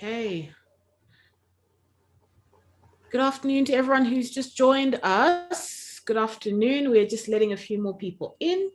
Okay. Good afternoon to everyone who's just joined us. Good afternoon. We're just letting a few more people in.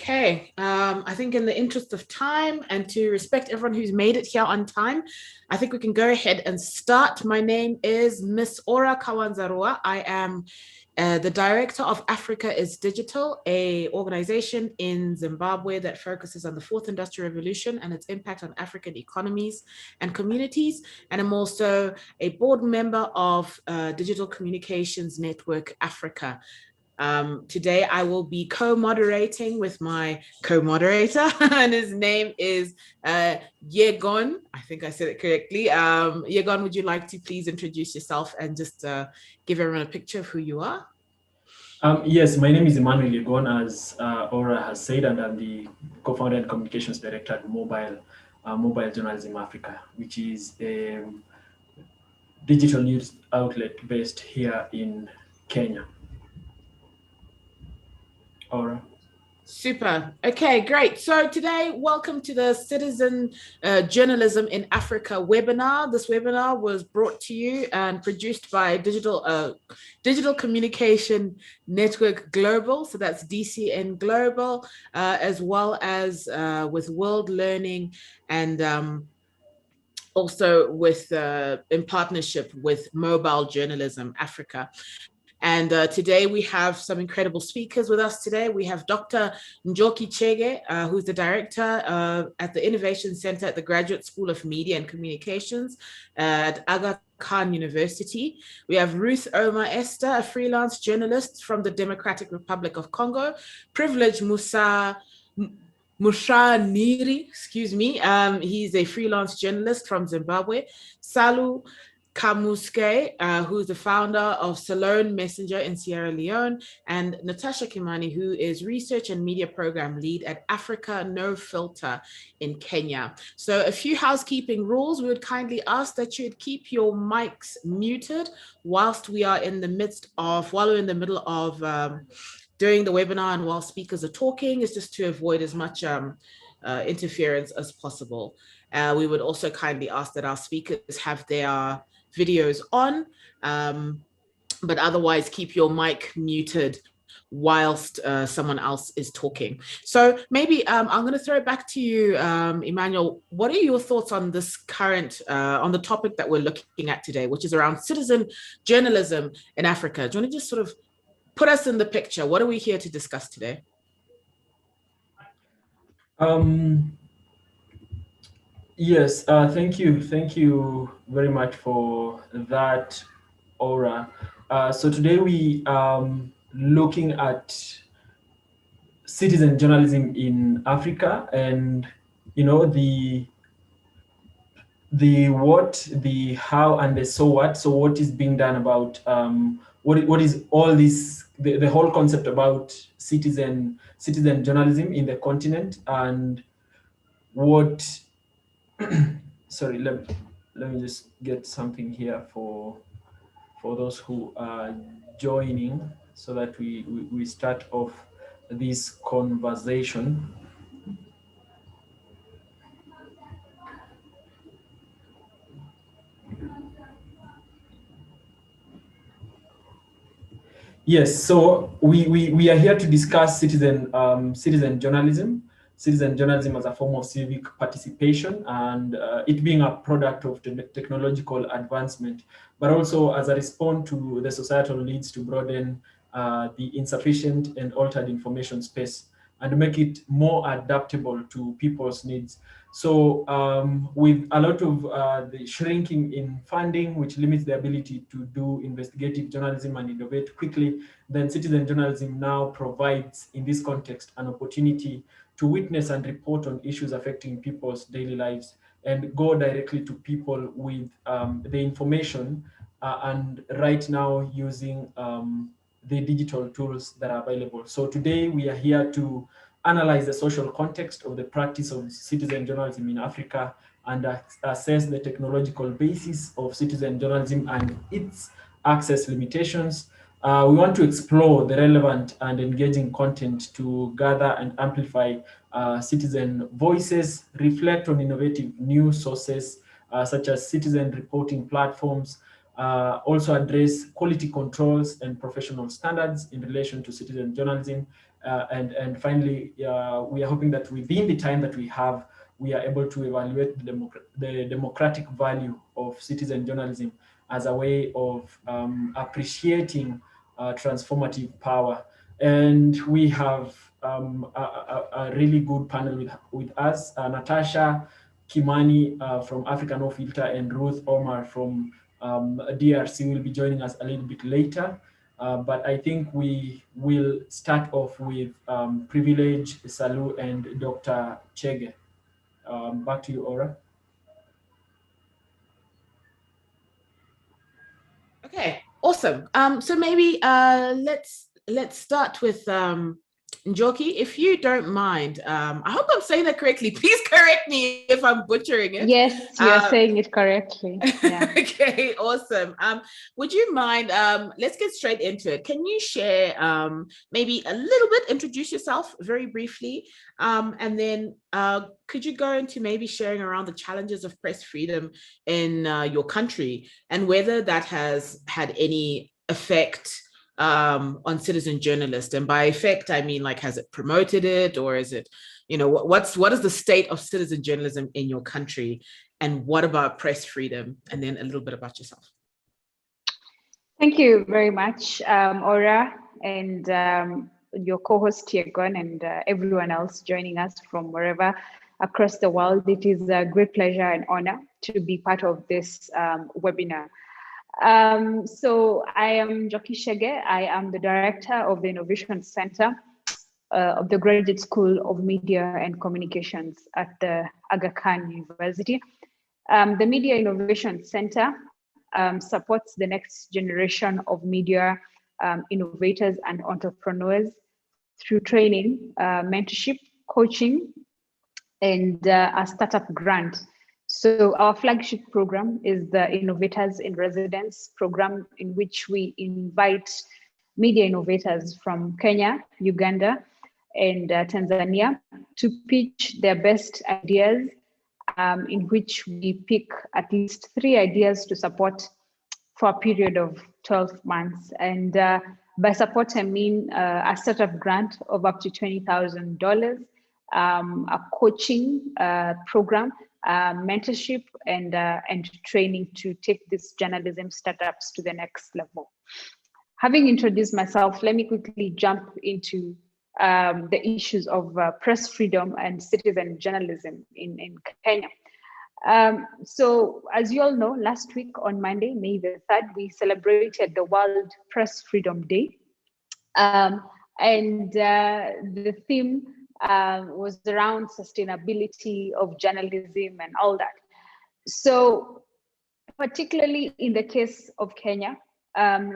Okay, I think in the interest of time and to respect everyone who's made it here on time, I think we can go ahead and start. My name is Miss Ora Kawanzarua. I am the director of Africa is Digital, a organization in Zimbabwe that focuses on the fourth industrial revolution and its impact on African economies and communities. And I'm also a board member of Digital Communications Network Africa. Today I will be co-moderating with my co-moderator, and his name is Yegon. I think I said it correctly. Yegon, would you like to please introduce yourself and just give everyone a picture of who you are? Yes, my name is Emmanuel Yegon, as Aura has said, and I'm the co-founder and communications director at Mobile Journalism Africa, which is a digital news outlet based here in Kenya. Aura. Super. Okay, great. So today, welcome to the Citizen Journalism in Africa webinar. This webinar was brought to you and produced by Digital Communication Network Global. So that's DCN Global, as well as with World Learning and also with in partnership with Mobile Journalism Africa. And today we have some incredible speakers with us today. We have Dr. Njoki Chege, who's the director at the Innovation Center at the Graduate School of Media and Communications at Aga Khan University. We have Ruth Omar Esther, a freelance journalist from the Democratic Republic of Congo. Privilege Mushaniri, excuse me. He's a freelance journalist from Zimbabwe. Salu Kamuske, who's the founder of Salone Messenger in Sierra Leone, and Natasha Kimani, who is research and media program lead at Africa No Filter in Kenya. So a few housekeeping rules. We would kindly ask that you'd keep your mics muted whilst we are in the midst of, while we're in the middle of during the webinar and while speakers are talking, is just to avoid as much interference as possible. We would also kindly ask that our speakers have their videos on, but otherwise keep your mic muted whilst someone else is talking. So maybe I'm going to throw it back to you, Emmanuel. What are your thoughts on this current, on the topic that we're looking at today, which is around citizen journalism in Africa? Do you want to just sort of put us in the picture? What are we here to discuss today? Yes, thank you. Thank you very much for that, Aura. So today we looking at citizen journalism in Africa, and the what, the how, and the so what. So what is being done about what is all this, the whole concept about citizen journalism in the continent, and what sorry, let me just get something here for those who are joining, so that we start off this conversation. Yes, so we are here to discuss citizen journalism as a form of civic participation, and it being a product of technological advancement, but also as a response to the societal needs to broaden the insufficient and altered information space and make it more adaptable to people's needs. So with a lot of the shrinking in funding, which limits the ability to do investigative journalism and innovate quickly, then citizen journalism now provides, in this context, an opportunity to witness and report on issues affecting people's daily lives and go directly to people with the information and right now using the digital tools that are available. So today we are here to analyze the social context of the practice of citizen journalism in Africa and assess the technological basis of citizen journalism and its access limitations. We want to explore the relevant and engaging content to gather and amplify citizen voices, reflect on innovative news sources such as citizen reporting platforms, also address quality controls and professional standards in relation to citizen journalism. And finally, we are hoping that within the time that we have, we are able to evaluate the democratic value of citizen journalism as a way of appreciating transformative power. And we have a really good panel with us, Natasha Kimani from Africa No Filter and Ruth Omar from DRC will be joining us a little bit later. But I think we will start off with Privilege, Salu, and Dr. Chege. Back to you, Aura. Okay, awesome. So maybe let's start with Njoki, if you don't mind. I hope I'm saying that correctly. Please correct me if I'm butchering it. Yes, you're saying it correctly. Yeah. Okay, awesome. Would you mind? Let's get straight into it. Can you share maybe a little bit, introduce yourself very briefly, and then could you go into maybe sharing around the challenges of press freedom in your country and whether that has had any effect on citizen journalists? And by effect, I mean, like, has it promoted it, or is it, what is the state of citizen journalism in your country? And what about press freedom? And then a little bit about yourself. Thank you very much, Aura, and your co-host Tiegon, and everyone else joining us from wherever across the world. It is a great pleasure and honor to be part of this webinar. So I am Njoki Chege. I am the director of the Innovation Center of the Graduate School of Media and Communications at the Aga Khan University. The Media Innovation Center supports the next generation of media innovators and entrepreneurs through training, mentorship, coaching, and a startup grant. So our flagship program is the Innovators in Residence program, in which we invite media innovators from Kenya, Uganda, and Tanzania to pitch their best ideas, in which we pick at least 3 ideas to support for a period of 12 months. And by support, I mean a startup grant of up to $20,000, a coaching program, mentorship, and training to take these journalism startups to the next level. Having introduced myself, let me quickly jump into the issues of press freedom and citizen journalism in Kenya. So as you all know, last week on Monday, May the 3rd, we celebrated the World Press Freedom Day. And the theme was around sustainability of journalism and all that. So particularly in the case of Kenya,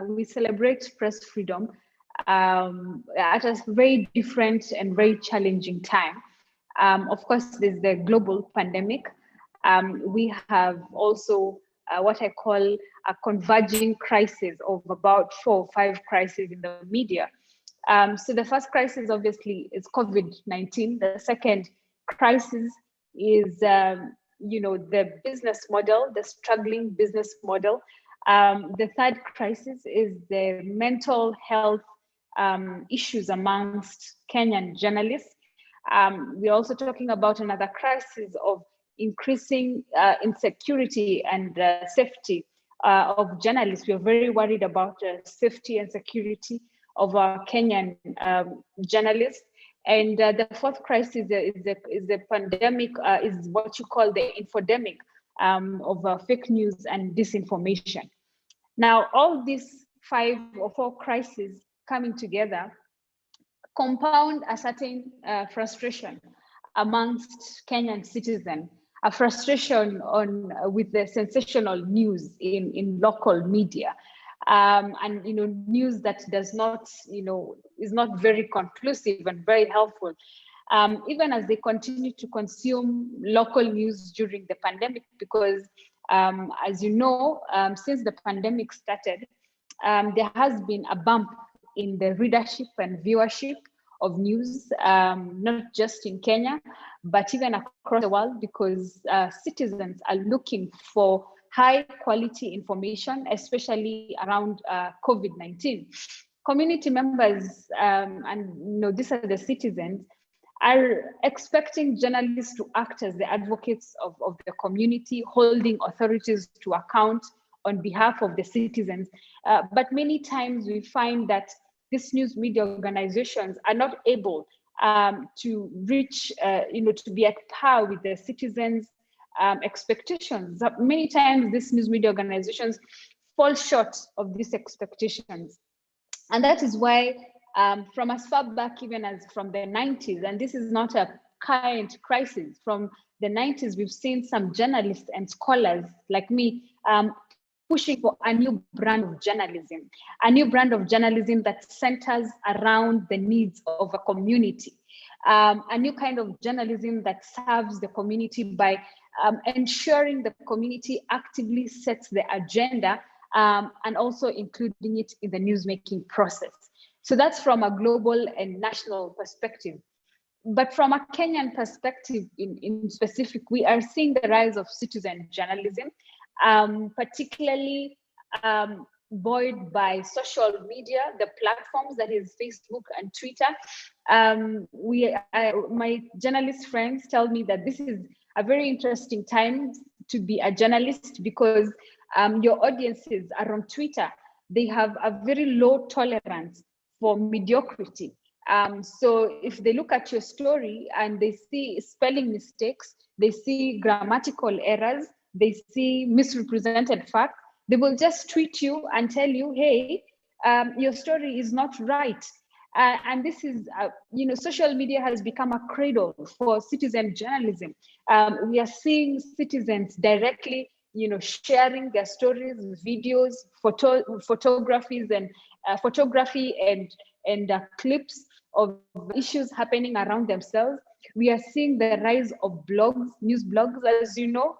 we celebrate press freedom at a very different and very challenging time. Of course, there's the global pandemic. We have also what I call a converging crisis of about 4 or 5 crises in the media. So the first crisis, obviously, is COVID-19. The second crisis is, the business model, the struggling business model. The third crisis is the mental health issues amongst Kenyan journalists. We're also talking about another crisis of increasing insecurity and safety of journalists. We're very worried about safety and security of our Kenyan journalists. And the fourth crisis is the pandemic, is what you call the infodemic of fake news and disinformation. Now, all these 5 or 4 crises coming together compound a certain frustration amongst Kenyan citizens a frustration on with the sensational news in local media, and news that does not is not very conclusive and very helpful. Even as they continue to consume local news during the pandemic, because as you know, since the pandemic started, there has been a bump in the readership and viewership of news, not just in Kenya, but even across the world, because citizens are looking for high quality information, especially around COVID-19. Community members, and these are the citizens, are expecting journalists to act as the advocates of the community, holding authorities to account on behalf of the citizens. But many times we find that these news media organizations are not able to reach, to be at par with the citizens' expectations. Many times these news media organizations fall short of these expectations. And that is why from as far back even as from the 90s, and this is not a current crisis, from the 90s, we've seen some journalists and scholars like me pushing for a new brand of journalism, that centers around the needs of a community, a new kind of journalism that serves the community by ensuring the community actively sets the agenda, and also including it in the newsmaking process. So that's from a global and national perspective. But from a Kenyan perspective in specific, we are seeing the rise of citizen journalism, particularly buoyed by social media, the platforms that is Facebook and Twitter. My journalist friends tell me that this is a very interesting time to be a journalist, because your audiences are on Twitter. They have a very low tolerance for mediocrity. So if they look at your story and they see spelling mistakes, they see grammatical errors, they see misrepresented facts, they will just tweet you and tell you, hey, your story is not right. And this is, social media has become a cradle for citizen journalism. We are seeing citizens directly, sharing their stories, videos, photography and clips of issues happening around themselves. We are seeing the rise of blogs, news blogs, as you know.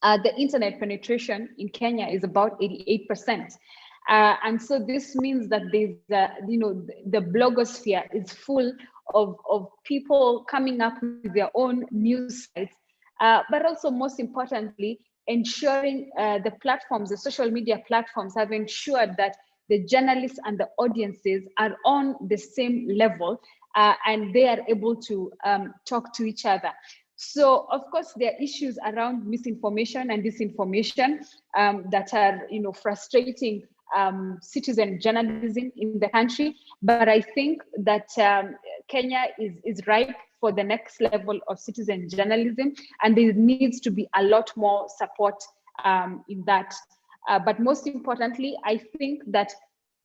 The internet penetration in Kenya is about 88%. And so this means that there's, the blogosphere is full of people coming up with their own news sites, but also most importantly, ensuring the platforms, the social media platforms have ensured that the journalists and the audiences are on the same level, and they are able to talk to each other. So, of course, there are issues around misinformation and disinformation that are, frustrating citizen journalism in the country. But I think that Kenya is ripe for the next level of citizen journalism, and there needs to be a lot more support in that. But most importantly, I think that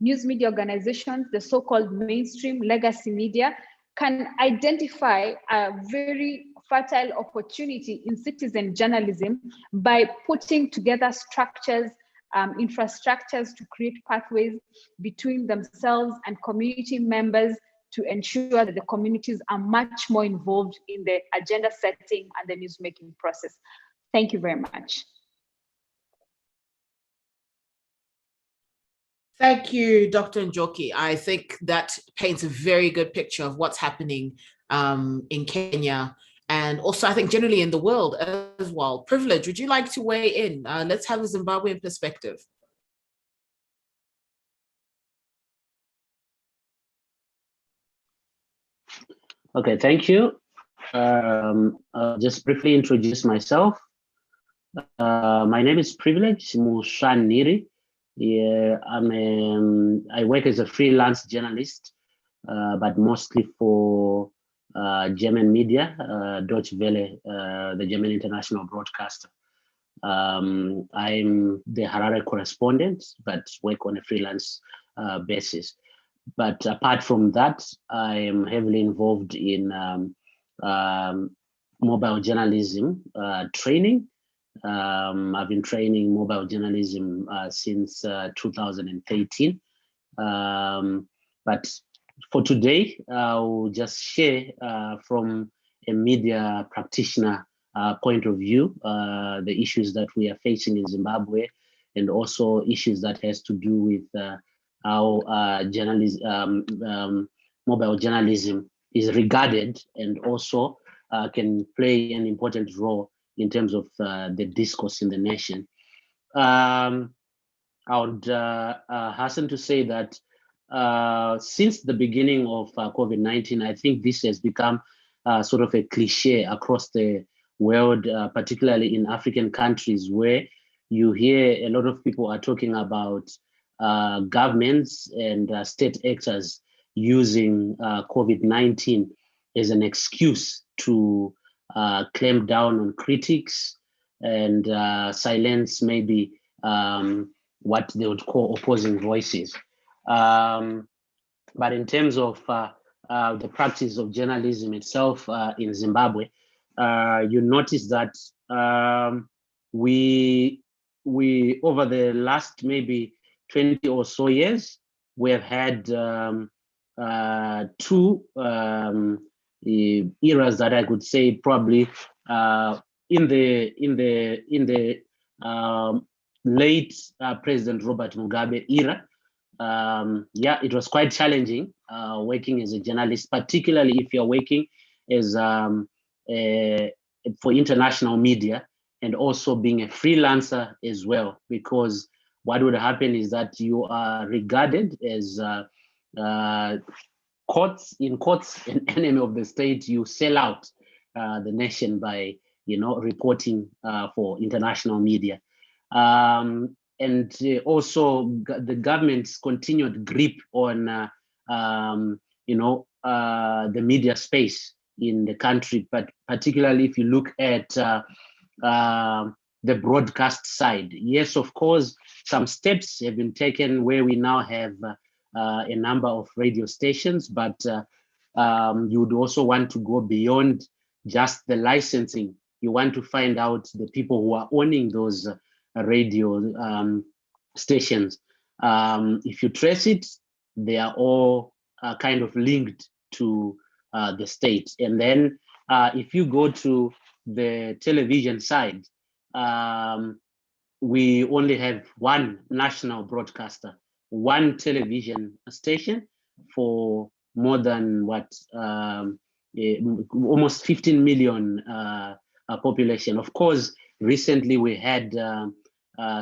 news media organizations, the so-called mainstream legacy media, can identify a very fertile opportunity in citizen journalism by putting together structures, infrastructures to create pathways between themselves and community members to ensure that the communities are much more involved in the agenda setting and the newsmaking process. Thank you very much. Thank you, Dr. Njoki. I think that paints a very good picture of what's happening in Kenya, and also I think generally in the world as well. Privilege, would you like to weigh in? Let's have a Zimbabwean perspective. Okay, thank you. I'll just briefly introduce myself. My name is Privilege Mushaniri. Yeah, I work as a freelance journalist, but mostly for German media, Deutsche Welle, the German international broadcaster. I'm the Harare correspondent, but work on a freelance basis. But apart from that, I am heavily involved in mobile journalism training. I've been training mobile journalism since 2013. But for today, I'll just share from a media practitioner point of view, the issues that we are facing in Zimbabwe, and also issues that has to do with how mobile journalism is regarded, and also can play an important role in terms of the discourse in the nation. I would hasten to say that since the beginning of COVID-19, I think this has become sort of a cliche across the world, particularly in African countries, where you hear a lot of people are talking about governments and state actors using COVID-19 as an excuse to clamp down on critics and silence maybe what they would call opposing voices. But in terms of the practice of journalism itself in Zimbabwe, you notice that we over the last maybe 20 or so years, we have had two eras that I could say probably in the late President Robert Mugabe era. Yeah, it was quite challenging working as a journalist, particularly if you're working as for international media, and also being a freelancer as well, because what would happen is that you are regarded as in courts, an enemy of the state. You sell out the nation by, reporting for international media. And also the government's continued grip on, the media space in the country, but particularly if you look at the broadcast side. Yes, of course, some steps have been taken where we now have a number of radio stations, but you would also want to go beyond just the licensing. You want to find out the people who are owning those radio stations. If you trace it, they are all kind of linked to the state. And then if you go to the television side, we only have one national broadcaster, one television station for more than almost 15 million population. Of course, recently we had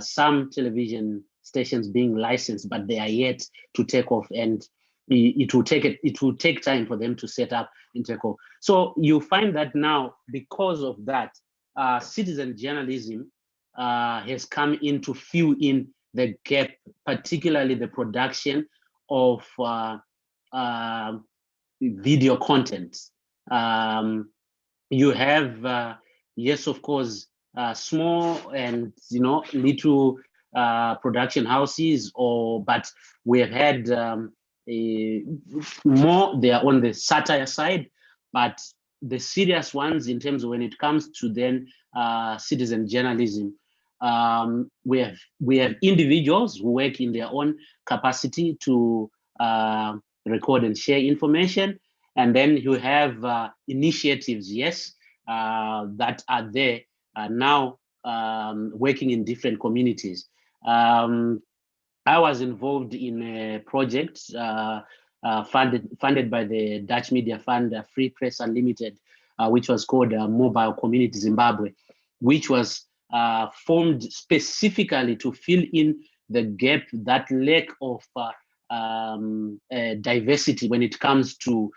some television stations being licensed, but they are yet to take off, and it will take time for them to set up and take off. So you find that now, because of that, citizen journalism has come in to fill in the gap, particularly the production of video content. You have, yes, of course, small and little production houses, but we have had more. They are on the satire side, but the serious ones, in terms of when it comes to then citizen journalism, we have individuals who work in their own capacity to record and share information, and then you have initiatives, yes, that are there now working in different communities. I was involved in a project funded by the Dutch Media Fund, Free Press Unlimited, which was called Mobile Community Zimbabwe, which was formed specifically to fill in the gap, that lack of diversity when it comes to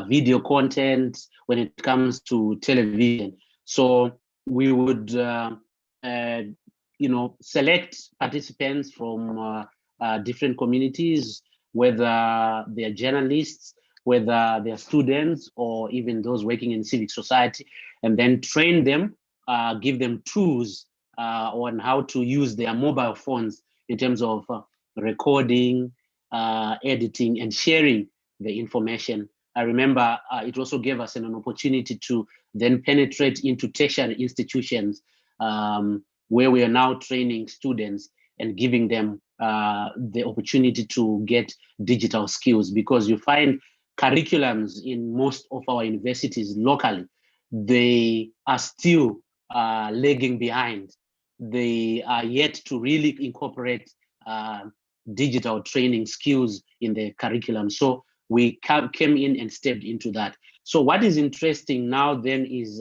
video content, when it comes to television. So we would select participants from different communities, whether they're journalists, whether they're students, or even those working in civic society, and then train them, give them tools on how to use their mobile phones in terms of recording, editing, and sharing the information I remember it also gave us an opportunity to then penetrate into tertiary institutions where we are now training students and giving them the opportunity to get digital skills, because you find curriculums in most of our universities locally, they are still lagging behind. They are yet to really incorporate digital training skills in the curriculum. So we came in and stepped into that. So what is interesting now then is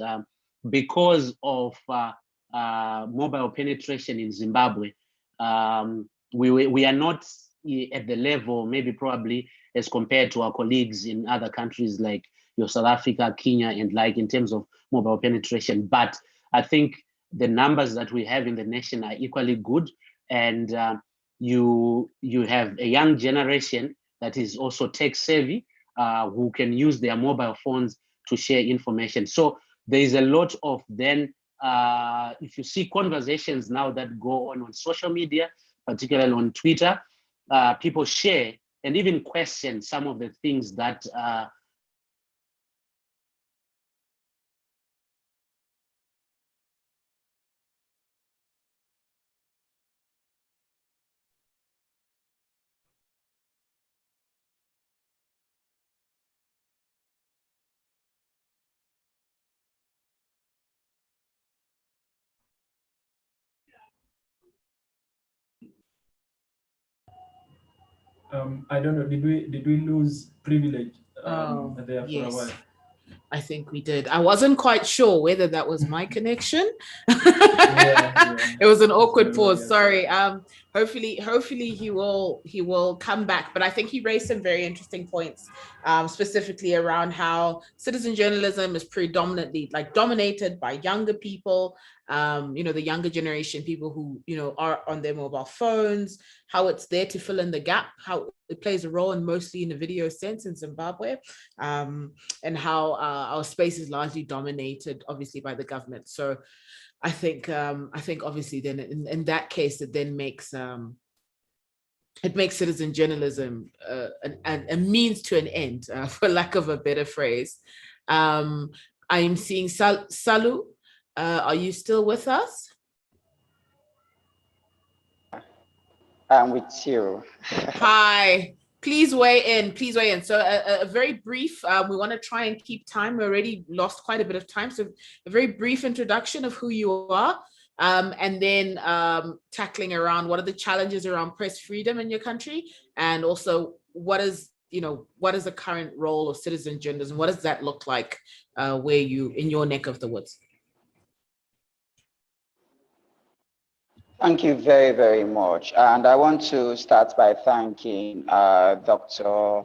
because of mobile penetration in Zimbabwe, we are not at the level, maybe probably as compared to our colleagues in other countries like South Africa, Kenya, and like in terms of mobile penetration. But I think the numbers that we have in the nation are equally good. And you have a young generation that is also tech savvy, who can use their mobile phones to share information. So there is a lot of then, if you see conversations now that go on social media, particularly on Twitter, people share and even question some of the things that I don't know. Did we lose privilege there for a while? I think we did. I wasn't quite sure whether that was my connection. Yeah. It was an awkward pause. Sorry. Hopefully he will come back. But I think he raised some very interesting points, specifically around how citizen journalism is predominantly dominated by younger people. The younger generation, people who are on their mobile phones, how it's there to fill in the gap, how it plays a role, and mostly in the video sense in Zimbabwe, and how our space is largely dominated, obviously, by the government. So I think obviously then in that case, it then makes citizen journalism a means to an end, for lack of a better phrase. I am seeing Salu. Are you still with us? I'm with you. Hi. Please weigh in. So a very brief, we want to try and keep time. We already lost quite a bit of time. So a very brief introduction of who you are, and then tackling around what are the challenges around press freedom in your country, and also what is the current role of citizen journalism? What does that look like where you in your neck of the woods? Thank you very, very much. And I want to start by thanking Dr.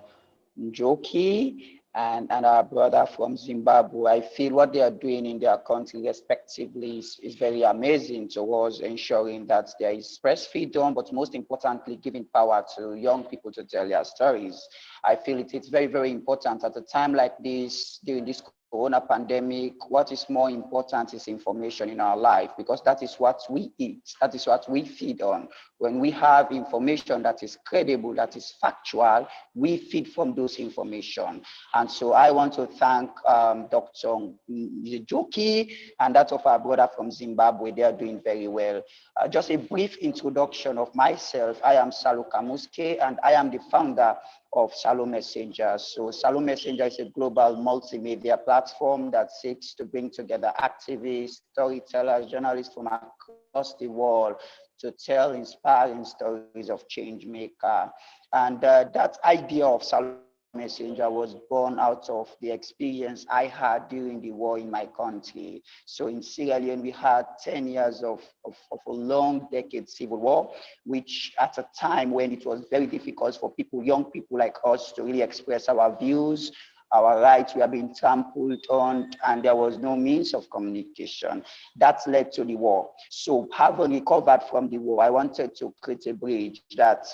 Njoki and our brother from Zimbabwe. I feel what they are doing in their country respectively is very amazing towards ensuring that there is press freedom, but most importantly, giving power to young people to tell their stories. I feel it's very, very important at a time like this, during this Corona pandemic. What is more important is information in our life, because that is what we eat, that is what we feed on. When we have information that is credible, that is factual, we feed from those information. And so I want to thank Dr. Njoki and that of our brother from Zimbabwe. They are doing very well. Just a brief introduction of myself. I am Salu Kamuske, and I am the founder of Salo Messenger. So Salo Messenger is a global multimedia platform that seeks to bring together activists, storytellers, journalists from across the world to tell inspiring stories of change maker. And that idea of Salo Messenger was born out of the experience I had during the war in my country. So in Sierra Leone, we had 10 years of a long decade civil war, which at a time when it was very difficult for people, young people like us, to really express our views, our rights were being trampled on, and there was no means of communication. That led to the war. So having recovered from the war, I wanted to create a bridge that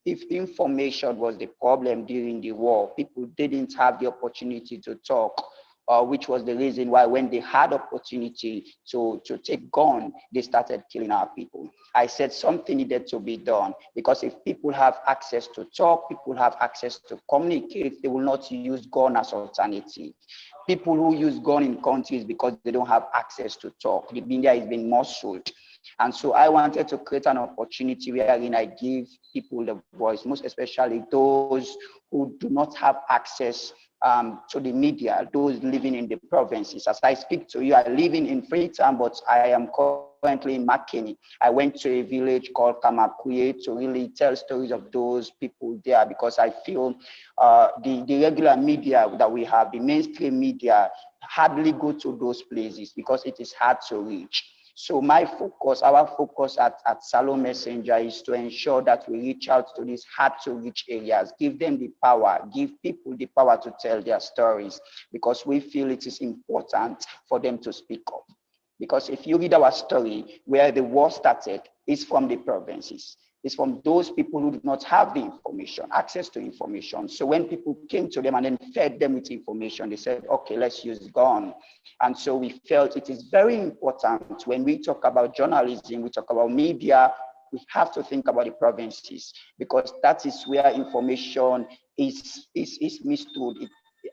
if information was the problem during the war, people didn't have the opportunity to talk. which was the reason why when they had opportunity to take gun, they started killing our people. I said something needed to be done, because if people have access to talk, people have access to communicate, they will not use gun as alternative. People who use gun in countries because they don't have access to talk. The media is being muscled. And so I wanted to create an opportunity wherein I give people the voice, most especially those who do not have access to the media, those living in the provinces. As I speak to you, I live in Freetown, but I am currently in Makeni. I went to a village called Kamakuye to really tell stories of those people there, because I feel the regular media that we have, the mainstream media, hardly go to those places because it is hard to reach. So my focus, our focus at Salo Messenger is to ensure that we reach out to these hard to reach areas, give them the power, give people the power to tell their stories, because we feel it is important for them to speak up. Because if you read our story, where the war started is from the provinces. It's from those people who did not have the information, access to information. So when people came to them and then fed them with information, they said, okay, let's use gun. And so we felt it is very important when we talk about journalism, we talk about media, we have to think about the provinces, because that is where information is mistook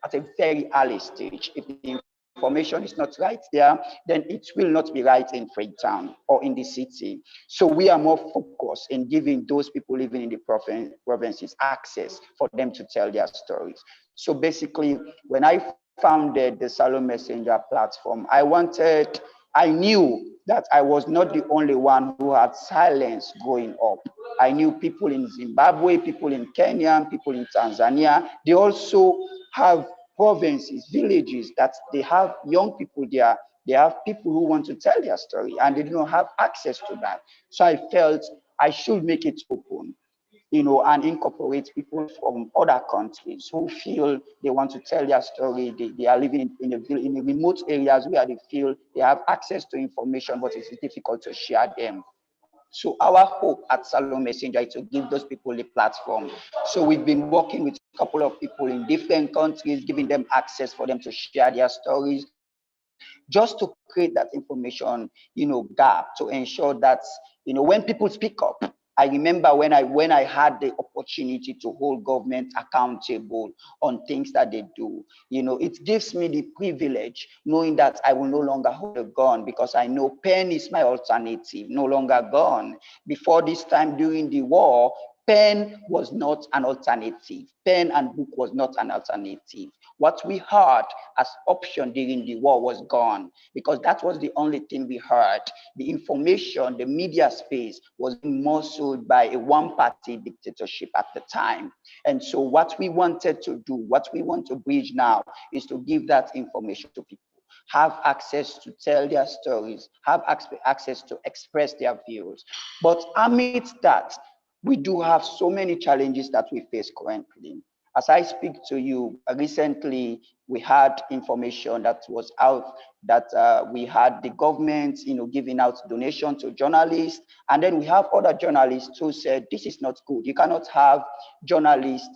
at a very early stage. If the information is not right there, then it will not be right in Freetown or in the city. So we are more focused in giving those people living in the provinces access for them to tell their stories. So basically, when I founded the Salo Messenger platform, I knew that I was not the only one who had silence growing up. I knew people in Zimbabwe, people in Kenya, people in Tanzania, they also have provinces, villages that they have young people there. They have people who want to tell their story and they do not have access to that. So I felt I should make it open, and incorporate people from other countries who feel they want to tell their story. They are living in a remote areas where they feel they have access to information, but it's difficult to share them. So our hope at Salo Messenger is to give those people a platform. So we've been working with a couple of people in different countries, giving them access for them to share their stories, just to create that information, gap, to ensure that, when people speak up. I remember when I had the opportunity to hold government accountable on things that they do. It gives me the privilege knowing that I will no longer hold a gun, because I know pen is my alternative, no longer gun. Before this time during the war, pen was not an alternative. Pen and book was not an alternative. What we heard as option during the war was gone, because that was the only thing we heard. The information, the media space was muscled by a one-party dictatorship at the time. And so what we wanted to do, what we want to bridge now, is to give that information to people, have access to tell their stories, have access to express their views. But amidst that, we do have so many challenges that we face currently. As I speak to you, recently we had information that was out that we had the government, giving out donation to journalists, and then we have other journalists who said this is not good. You cannot have journalists,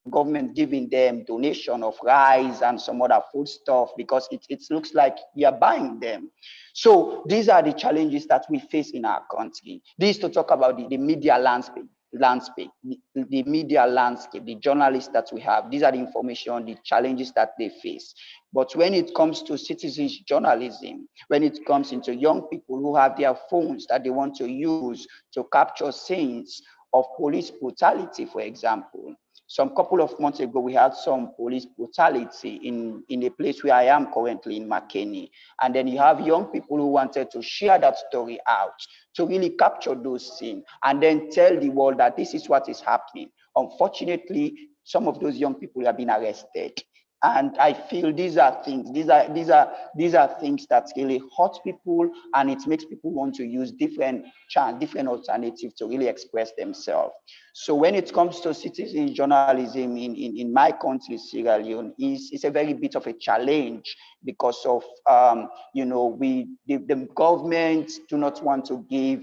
government giving them donation of rice and some other food stuff, because it looks like we are buying them. So these are the challenges that we face in our country. This is to talk about the media landscape, the media landscape, the journalists that we have. These are the information, the challenges that they face. But when it comes to citizens journalism, when it comes into young people who have their phones that they want to use to capture scenes of police brutality, for example. Some couple of months ago, we had some police brutality in a place where I am currently in Makeni. And then you have young people who wanted to share that story out, to really capture those scenes and then tell the world that this is what is happening. Unfortunately, some of those young people have been arrested. And I feel these are things that really hurt people, and it makes people want to use different alternatives to really express themselves. So when it comes to citizen journalism in my country, Sierra Leone, is a very bit of a challenge, because of the government do not want to give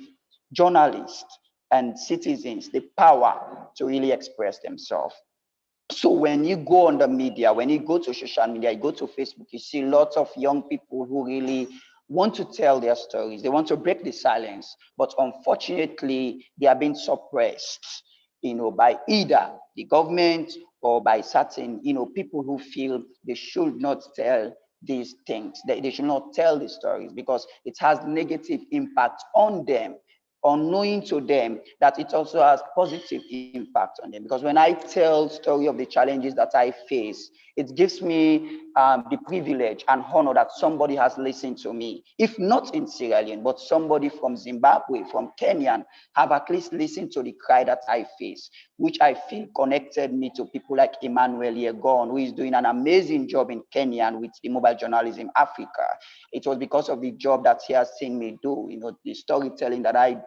journalists and citizens the power to really express themselves. So when you go on the media, when you go to social media, you go to Facebook, you see lots of young people who really want to tell their stories. They want to break the silence, but unfortunately, they are being suppressed, by either the government or by certain, people who feel they should not tell these things. They should not tell these stories because it has negative impact on them, unknowing to them that it also has positive impact on them. Because when I tell story of the challenges that I face, it gives me the privilege and honor that somebody has listened to me. If not in Sierra Leone, but somebody from Zimbabwe, from Kenya, have at least listened to the cry that I face, which I feel connected me to people like Emmanuel Yegon, who is doing an amazing job in Kenya with the Mobile Journalism Africa. It was because of the job that he has seen me do, the storytelling that I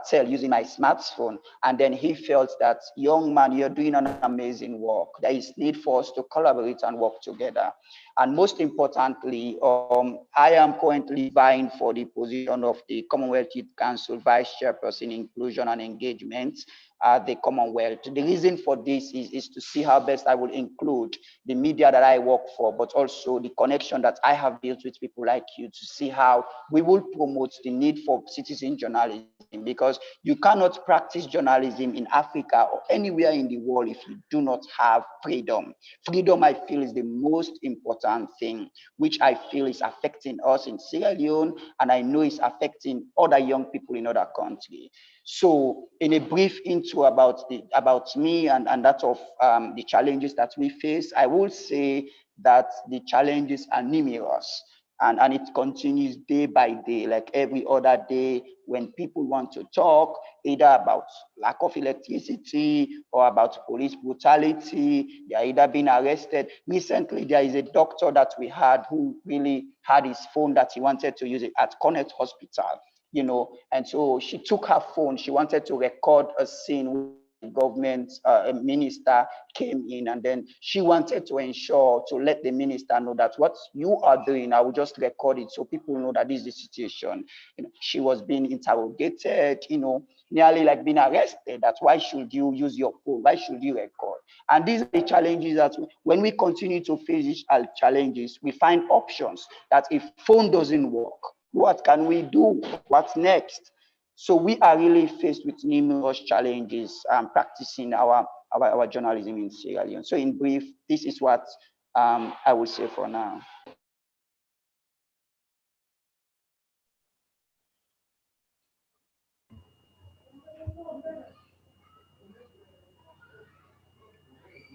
tell using my smartphone. And then he felt that, young man, you're doing an amazing work. There is need for us to collaborate and work together. And most importantly, I am currently vying for the position of the Commonwealth Youth Council Vice Chairperson, Inclusion and Engagement at the Commonwealth. The reason for this is to see how best I will include the media that I work for, but also the connection that I have built with people like you to see how we will promote the need for citizen journalism, because you cannot practice journalism in Africa or anywhere in the world if you do not have freedom. Freedom, I feel, is the most important thing, which I feel is affecting us in Sierra Leone, and I know is affecting other young people in other countries. So in a brief intro about me and that of the challenges that we face, I will say that the challenges are numerous. And it continues day by day, like every other day, when people want to talk either about lack of electricity or about police brutality. They are either being arrested. Recently, there is a doctor that we had who really had his phone that he wanted to use it at Connect Hospital, and so she took her phone. She wanted to record a scene government minister came in, and then she wanted to ensure to let the minister know that what you are doing, I will just record it so people know that this is the situation. She was being interrogated, nearly like being arrested. That's why should you use your phone? Why should you record? And these are the challenges that when we continue to face these challenges, we find options that if phone doesn't work, what can we do? What's next? So we are really faced with numerous challenges practicing our journalism in Sierra Leone. So in brief, this is what I would say for now.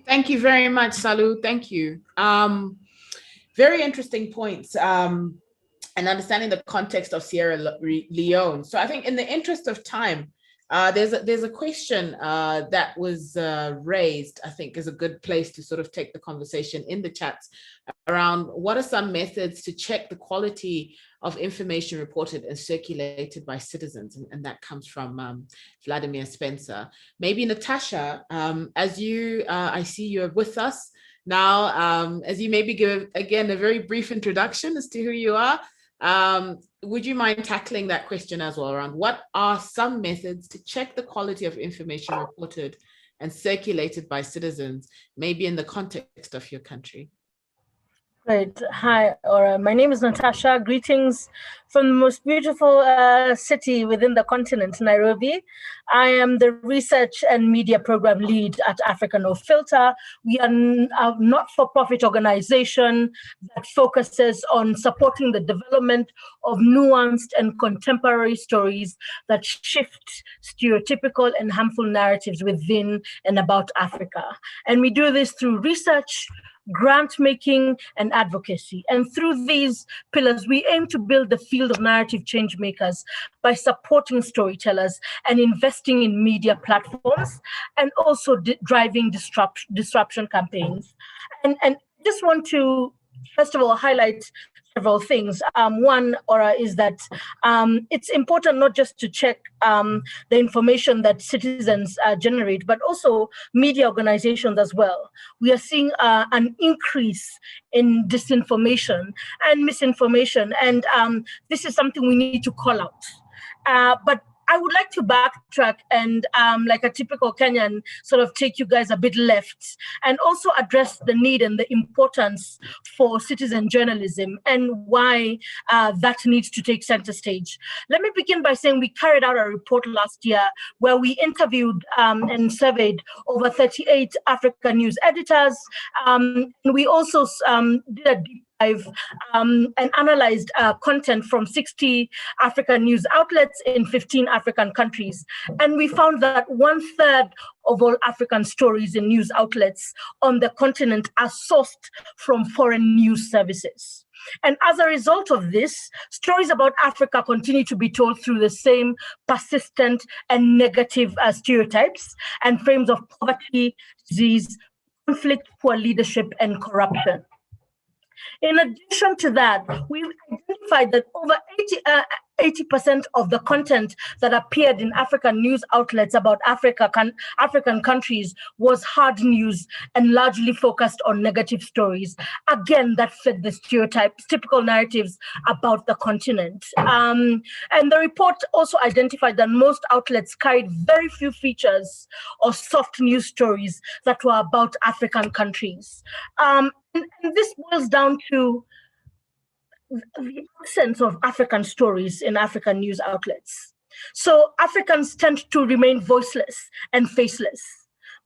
Thank you very much, Salu. Thank you. Very interesting points. And understanding the context of Sierra Leone. So I think in the interest of time, there's a question that was raised, I think is a good place to sort of take the conversation in the chats around what are some methods to check the quality of information reported and circulated by citizens. And that comes from Vladimir Spencer. Maybe Natasha, as you, I see you're with us now, as you maybe give, again, a very brief introduction as to who you are. Would you mind tackling that question as well around what are some methods to check the quality of information reported and circulated by citizens, maybe in the context of your country? Great. Hi, Aura. My name is Natasha. Greetings from the most beautiful city within the continent, Nairobi. I am the research and media program lead at Africa No Filter. We are a not-for-profit organization that focuses on supporting the development of nuanced and contemporary stories that shift stereotypical and harmful narratives within and about Africa. And we do this through research, grant making, and advocacy. And through these pillars, we aim to build the field of narrative change makers by supporting storytellers and investing in media platforms, and also driving disruption campaigns. And just want to, first of all, highlight several things. One, Aura, is that it's important not just to check the information that citizens generate, but also media organizations as well. We are seeing an increase in disinformation and misinformation, and this is something we need to call out. But I would like to backtrack and, like a typical Kenyan, sort of take you guys a bit left and also address the need and the importance for citizen journalism and why that needs to take center stage. Let me begin by saying we carried out a report last year where we interviewed and surveyed over 38 African news editors. And we also did a deep dive and analyzed content from 60 African news outlets in 15 African countries. And we found that 1/3 of all African stories in news outlets on the continent are sourced from foreign news services. And as a result of this, stories about Africa continue to be told through the same persistent and negative stereotypes and frames of poverty, disease, conflict, poor leadership, and corruption. In addition to that, we've identified that over 80% of the content that appeared in African news outlets about African countries was hard news and largely focused on negative stories. Again, that fit the stereotypes, typical narratives about the continent. And the report also identified that most outlets carried very few features or soft news stories that were about African countries. And this boils down to the absence of African stories in African news outlets. So Africans tend to remain voiceless and faceless,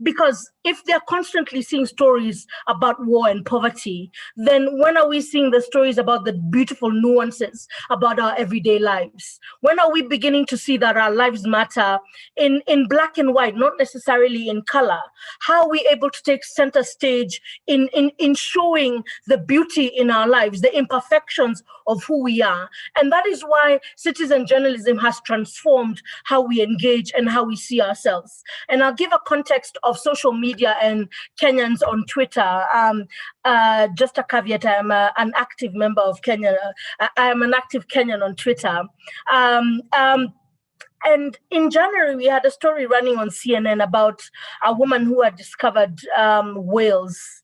because if they're constantly seeing stories about war and poverty, then when are we seeing the stories about the beautiful nuances about our everyday lives? When are we beginning to see that our lives matter in black and white, not necessarily in color? How are we able to take center stage in showing the beauty in our lives, the imperfections of who we are? And that is why citizen journalism has transformed how we engage and how we see ourselves. And I'll give a context of social media and Kenyans on Twitter. Just a caveat, I am an active member of Kenya. I am an active Kenyan on Twitter. And in January, we had a story running on CNN about a woman who had discovered whales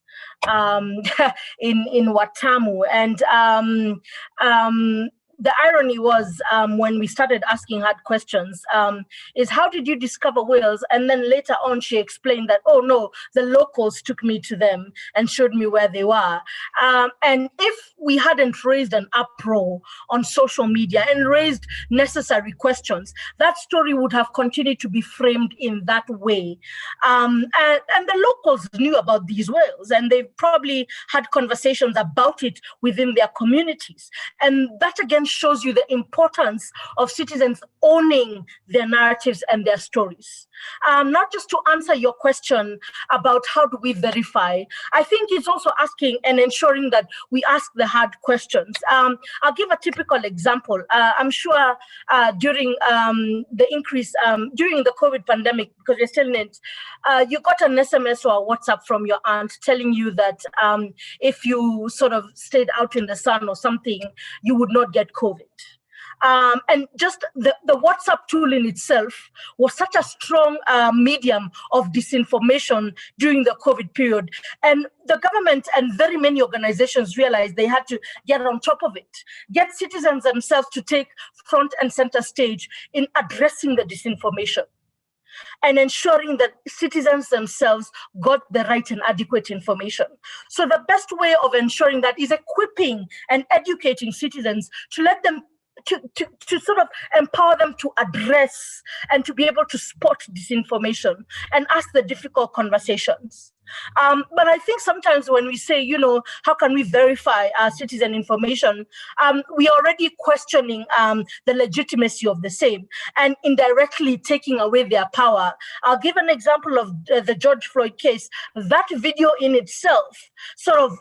in Watamu. And the irony was, when we started asking hard questions, is how did you discover whales? And then later on, she explained that, oh no, the locals took me to them and showed me where they were. And if we hadn't raised an uproar on social media and raised necessary questions, that story would have continued to be framed in that way. And the locals knew about these whales, and they probably had conversations about it within their communities. And that again shows you the importance of citizens owning their narratives and their stories. Not just to answer your question about how do we verify, I think it's also asking and ensuring that we ask the hard questions. I'll give a typical example. I'm sure during the increase, during the COVID pandemic, because we're still in it, you got an SMS or a WhatsApp from your aunt telling you that if you sort of stayed out in the sun or something, you would not get COVID. And just the WhatsApp tool in itself was such a strong medium of disinformation during the COVID period. And the government and very many organizations realized they had to get on top of it, get citizens themselves to take front and center stage in addressing the disinformation and ensuring that citizens themselves got the right and adequate information. So the best way of ensuring that is equipping and educating citizens to let them to sort of empower them to address and to be able to spot disinformation and ask the difficult conversations. But I think sometimes when we say, you know, how can we verify citizen information, we are already questioning the legitimacy of the same and indirectly taking away their power. I'll give an example of the George Floyd case. That video in itself sort of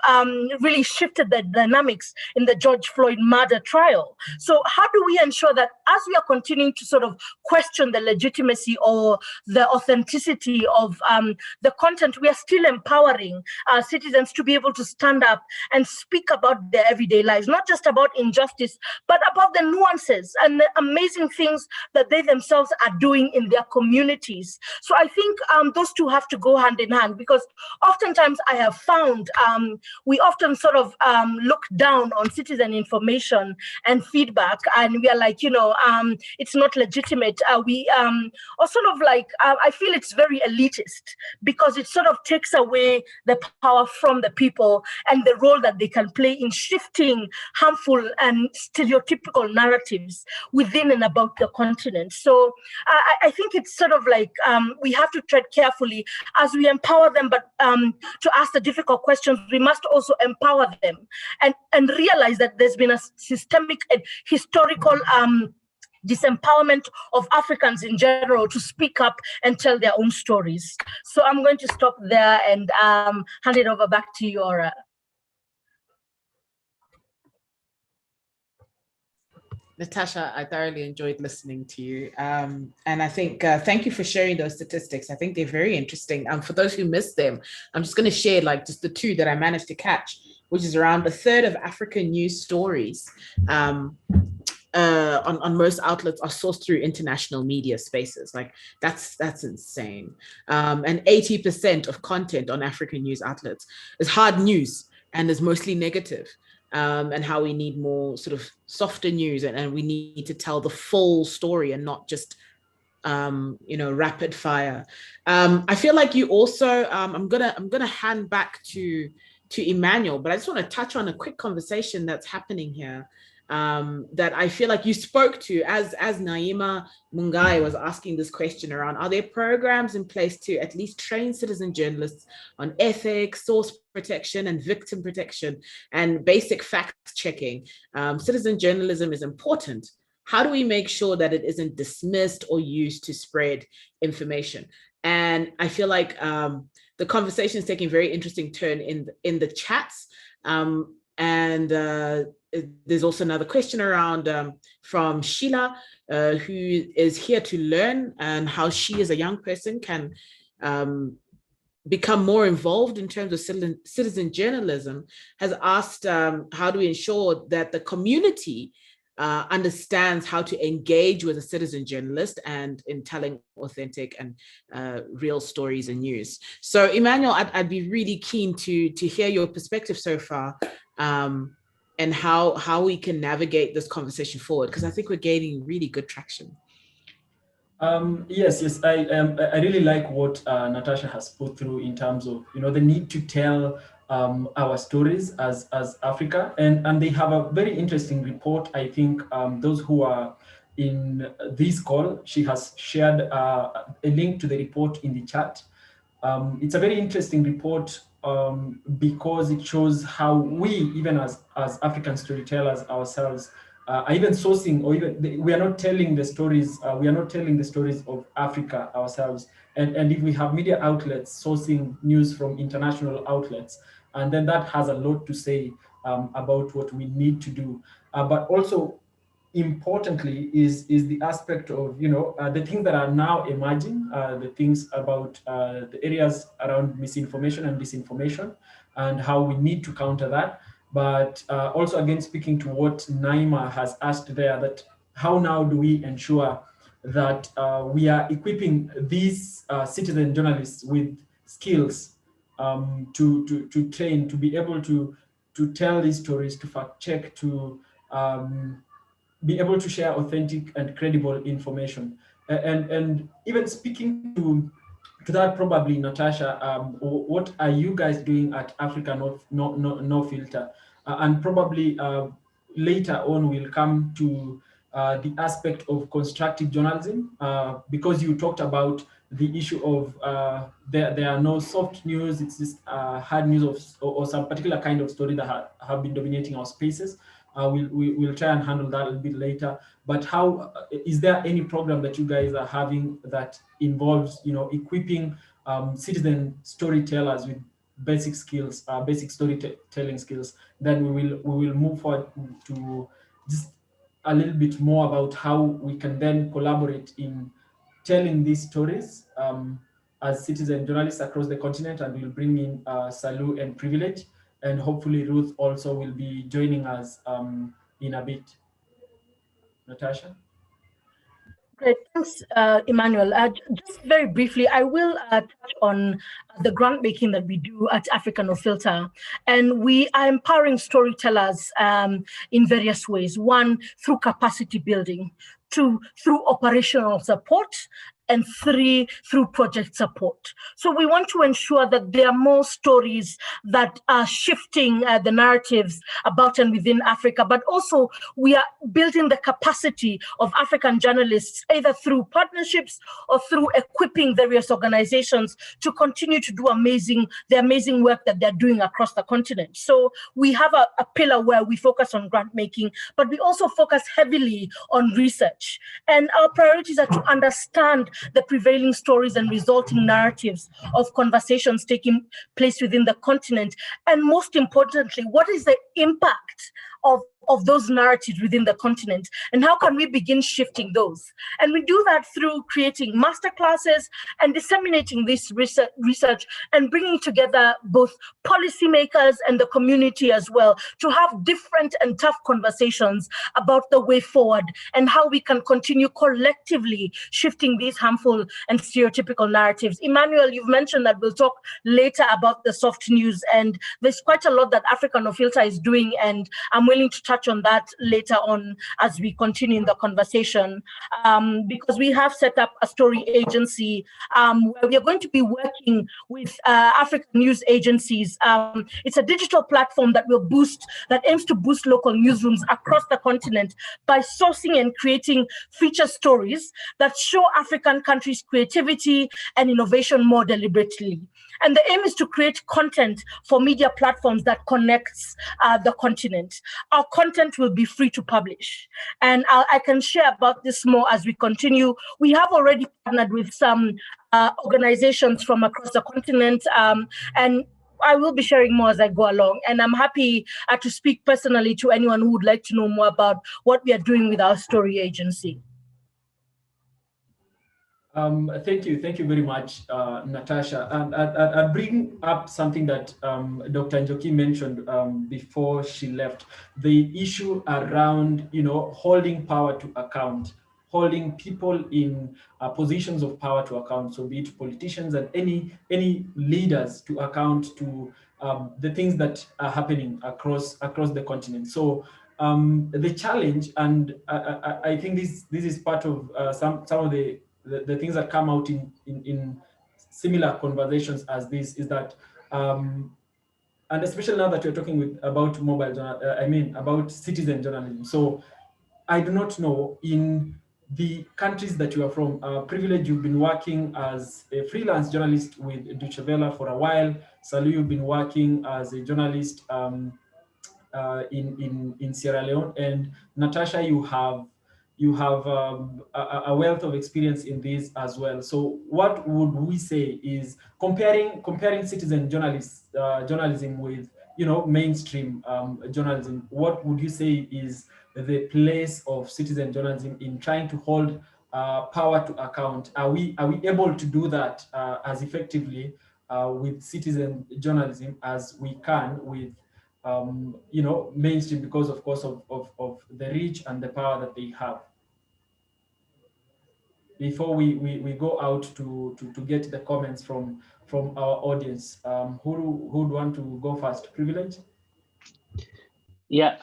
really shifted the dynamics in the George Floyd murder trial. So how do we ensure that as we are continuing to sort of question the legitimacy or the authenticity of the content, we are still still empowering our citizens to be able to stand up and speak about their everyday lives, not just about injustice, but about the nuances and the amazing things that they themselves are doing in their communities. So I think those two have to go hand in hand, because oftentimes I have found we often sort of look down on citizen information and feedback, and we are like, it's not legitimate. Or sort of like, I feel it's very elitist, because it sort of takes away the power from the people and the role that they can play in shifting harmful and stereotypical narratives within and about the continent. So I think it's sort of like we have to tread carefully as we empower them, but to ask the difficult questions, we must also empower them and realize that there's been a systemic and historical disempowerment of Africans in general to speak up and tell their own stories. So I'm going to stop there and hand it over back to you, Ora. Natasha, I thoroughly enjoyed listening to you. And I think, thank you for sharing those statistics. I think they're very interesting. For those who missed them, I'm just going to share like just the two that I managed to catch, which is around a third of African news stories on most outlets are sourced through international media spaces. Like that's insane. And 80% of content on African news outlets is hard news and is mostly negative. And how we need more sort of softer news, and we need to tell the full story and not just rapid fire. I feel like you also I'm gonna hand back to Emmanuel, but I just want to touch on a quick conversation that's happening here that I feel like you spoke to as Naima Mungai was asking this question around, are there programs in place to at least train citizen journalists on ethics, source protection and victim protection and basic fact checking? Citizen journalism is important. How do we make sure that it isn't dismissed or used to spread information? And I feel like the conversation is taking a very interesting turn in the chats. There's also another question around from Sheila, who is here to learn and how she as a young person can become more involved in terms of citizen journalism, has asked how do we ensure that the community understands how to engage with a citizen journalist and in telling authentic and real stories and news. So Emmanuel, I'd be really keen to hear your perspective so far, and how we can navigate this conversation forward, because I think we're gaining really good traction. Yes, I really like what Natasha has put through in terms of the need to tell our stories as Africa, and they have a very interesting report. I think those who are in this call, she has shared a link to the report in the chat. It's a very interesting report because it shows how we, even as African storytellers ourselves, are even sourcing, or even we are not telling the stories. We are not telling the stories of Africa ourselves. And if we have media outlets sourcing news from international outlets, and then that has a lot to say about what we need to do. But also, importantly, is the aspect of the things that are now emerging, the things about the areas around misinformation and disinformation, and how we need to counter that. But also, again, speaking to what Naima has asked there, that how now do we ensure that we are equipping these citizen journalists with skills to train, to be able to tell these stories, to fact check, to be able to share authentic and credible information. And even speaking to that, probably Natasha, what are you guys doing at Africa No Filter? And probably later on we'll come to the aspect of constructive journalism, because you talked about the issue of there are no soft news, it's just hard news or some particular kind of story that have been dominating our spaces. We'll try and handle that a little bit later. But how is there any program that you guys are having that involves, equipping citizen storytellers with basic skills, basic storytelling skills? Then we will move forward to just a little bit more about how we can then collaborate in telling these stories as citizen journalists across the continent, and we'll bring in Salu and Privilege, and hopefully Ruth also will be joining us in a bit. Natasha? Great, thanks, Emmanuel. Just very briefly, I will touch on the grant making that we do at Africa No Filter, and we are empowering storytellers in various ways. One, through capacity building. Two, through operational support. And three, through project support. So we want to ensure that there are more stories that are shifting the narratives about and within Africa, but also we are building the capacity of African journalists, either through partnerships or through equipping various organizations to continue to do the amazing work that they're doing across the continent. So we have a pillar where we focus on grant making, but we also focus heavily on research. And our priorities are to understand the prevailing stories and resulting narratives of conversations taking place within the continent. And most importantly, what is the impact of those narratives within the continent, and how can we begin shifting those? And we do that through creating masterclasses and disseminating this research and bringing together both policymakers and the community as well to have different and tough conversations about the way forward and how we can continue collectively shifting these harmful and stereotypical narratives. Emmanuel, you've mentioned that we'll talk later about the soft news, and there's quite a lot that Africa No Filter is doing, and I'm willing to touch on that later on as we continue in the conversation, because we have set up a story agency where we are going to be working with African news agencies. It's a digital platform that aims to boost local newsrooms across the continent by sourcing and creating feature stories that show African countries' creativity and innovation more deliberately. And the aim is to create content for media platforms that connects the continent. Our content will be free to publish. And I can share about this more as we continue. We have already partnered with some organizations from across the continent, and I will be sharing more as I go along. And I'm happy to speak personally to anyone who would like to know more about what we are doing with our story agency. Thank you very much, Natasha. And I'll bring up something that Dr. Njoki mentioned before she left, the issue around, holding power to account, holding people in positions of power to account, so be it politicians and any leaders to account to the things that are happening across the continent. So the challenge, and I think this is part of some of the things that come out in similar conversations as this, is that, and especially now that we're talking about about citizen journalism. So I do not know, in the countries that you are from, Privilege, you've been working as a freelance journalist with Deutsche Welle for a while. Salu, you've been working as a journalist in Sierra Leone, and Natasha, you have a wealth of experience in this as well. So what would we say is comparing citizen journalism with mainstream journalism? What would you say is the place of citizen journalism in trying to hold power to account? Are we able to do that as effectively with citizen journalism as we can with mainstream, because of course of the reach and the power that they have? Before we go out to get the comments from our audience, who would want to go first? Privilege? Yeah,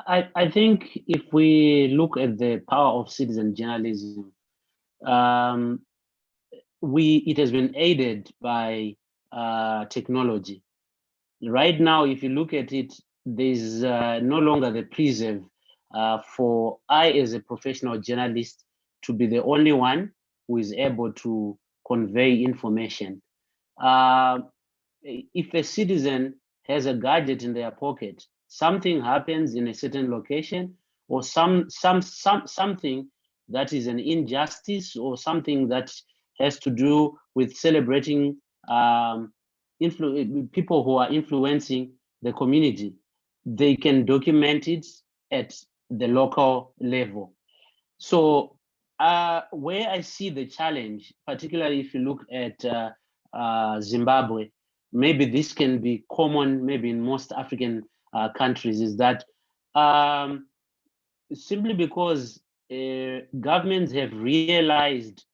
I think if we look at the power of citizen journalism, it has been aided by technology. Right now, if you look at it, there's no longer the preserve for I, as a professional journalist, to be the only one who is able to convey information. If a citizen has a gadget in their pocket, something happens in a certain location, or something that is an injustice, or something that has to do with celebrating people who are influencing the community, they can document it at the local level. So where I see the challenge, particularly if you look at Zimbabwe, maybe this can be common, maybe in most African countries, is that simply because governments have realized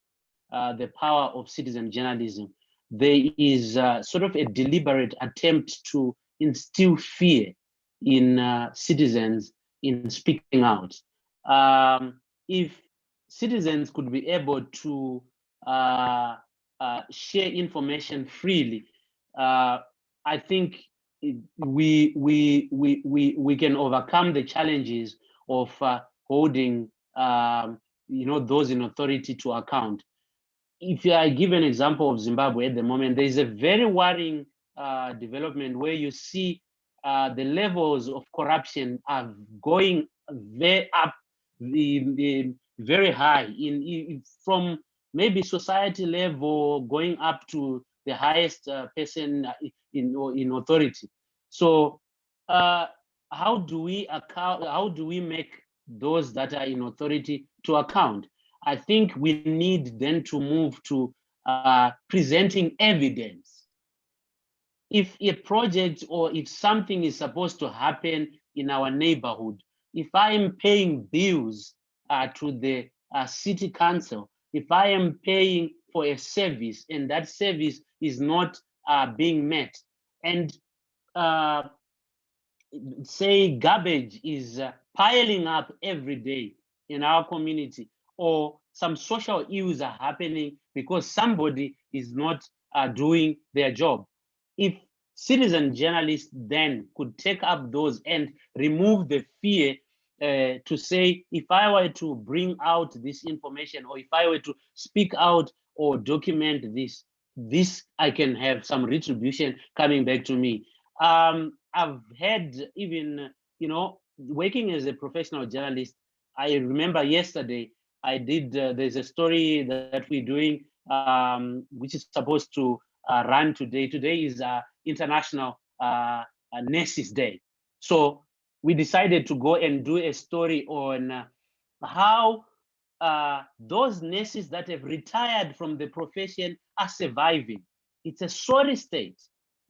the power of citizen journalism, there is sort of a deliberate attempt to instill fear in citizens in speaking out. If citizens could be able to share information freely, I think we can overcome the challenges of holding those in authority to account. If I give an example of Zimbabwe at the moment, there is a very worrying development where you see the levels of corruption are going very up, very high, from maybe society level going up to the highest person in authority. So how do we make those that are in authority to account? I think we need then to move to presenting evidence. If a project or if something is supposed to happen in our neighborhood, if I am paying bills to the city council, if I am paying for a service and that service is not being met, and say garbage is piling up every day in our community, or some social ills are happening because somebody is not doing their job. If citizen journalists then could take up those and remove the fear to say, if I were to bring out this information, or if I were to speak out or document this I can have some retribution coming back to me. I've had, even, working as a professional journalist, I remember yesterday I did, there's a story that we're doing, which is supposed to run today. Today is International Nurses Day. So we decided to go and do a story on how those nurses that have retired from the profession are surviving. It's a sorry state,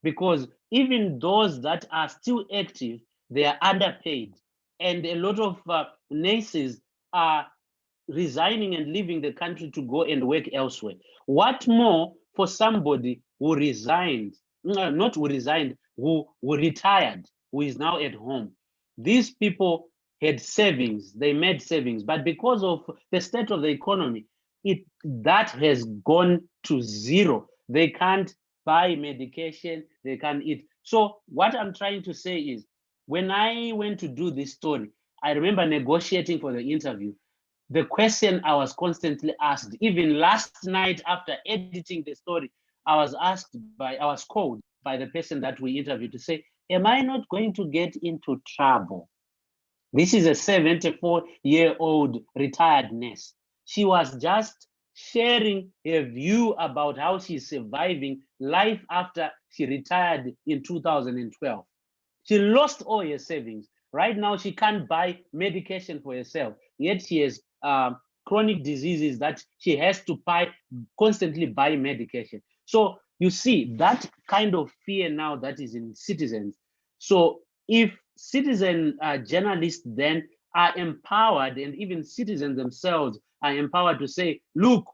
because even those that are still active, they are underpaid. And a lot of nurses are resigning and leaving the country to go and work elsewhere. What more for somebody who resigned, not who resigned, who retired, who is now at home? These people had savings, they made savings, but because of the state of the economy, that has gone to zero. They can't buy medication, they can't eat. So what I'm trying to say is, when I went to do this story, I remember negotiating for the interview. The question I was constantly asked, even last night after editing the story, I was called by the person that we interviewed to say, am I not going to get into trouble? This is a 74-year-old retired nurse. She was just sharing her view about how she's surviving life after she retired in 2012. She lost all her savings. Right now, she can't buy medication for herself, yet she has chronic diseases that she has to constantly buy medication. So you see that kind of fear now that is in citizens. So if citizen journalists then are empowered, and even citizens themselves are empowered to say, look,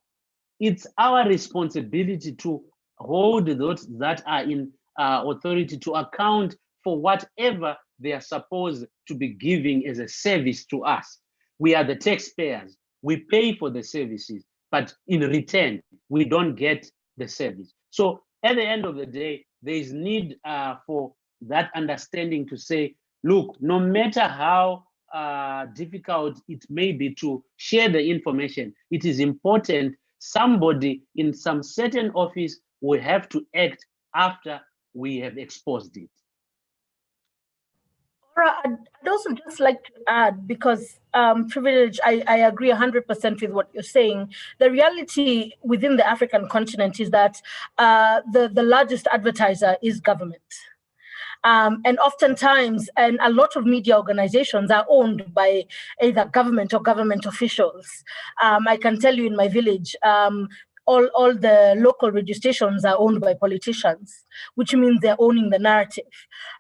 it's our responsibility to hold those that are in authority to account for whatever they are supposed to be giving as a service to us. We are the taxpayers. We pay for the services, but in return, we don't get the service. So at the end of the day, there is need for that understanding to say, look, no matter how difficult it may be to share the information, it is important somebody in some certain office will have to act after we have exposed it. I'd also just like to add, because privilege, I agree 100% with what you're saying. The reality within the African continent is that the largest advertiser is government. And oftentimes, and a lot of media organizations are owned by either government or government officials. I can tell you in my village, all the local radio stations are owned by politicians, which means they're owning the narrative.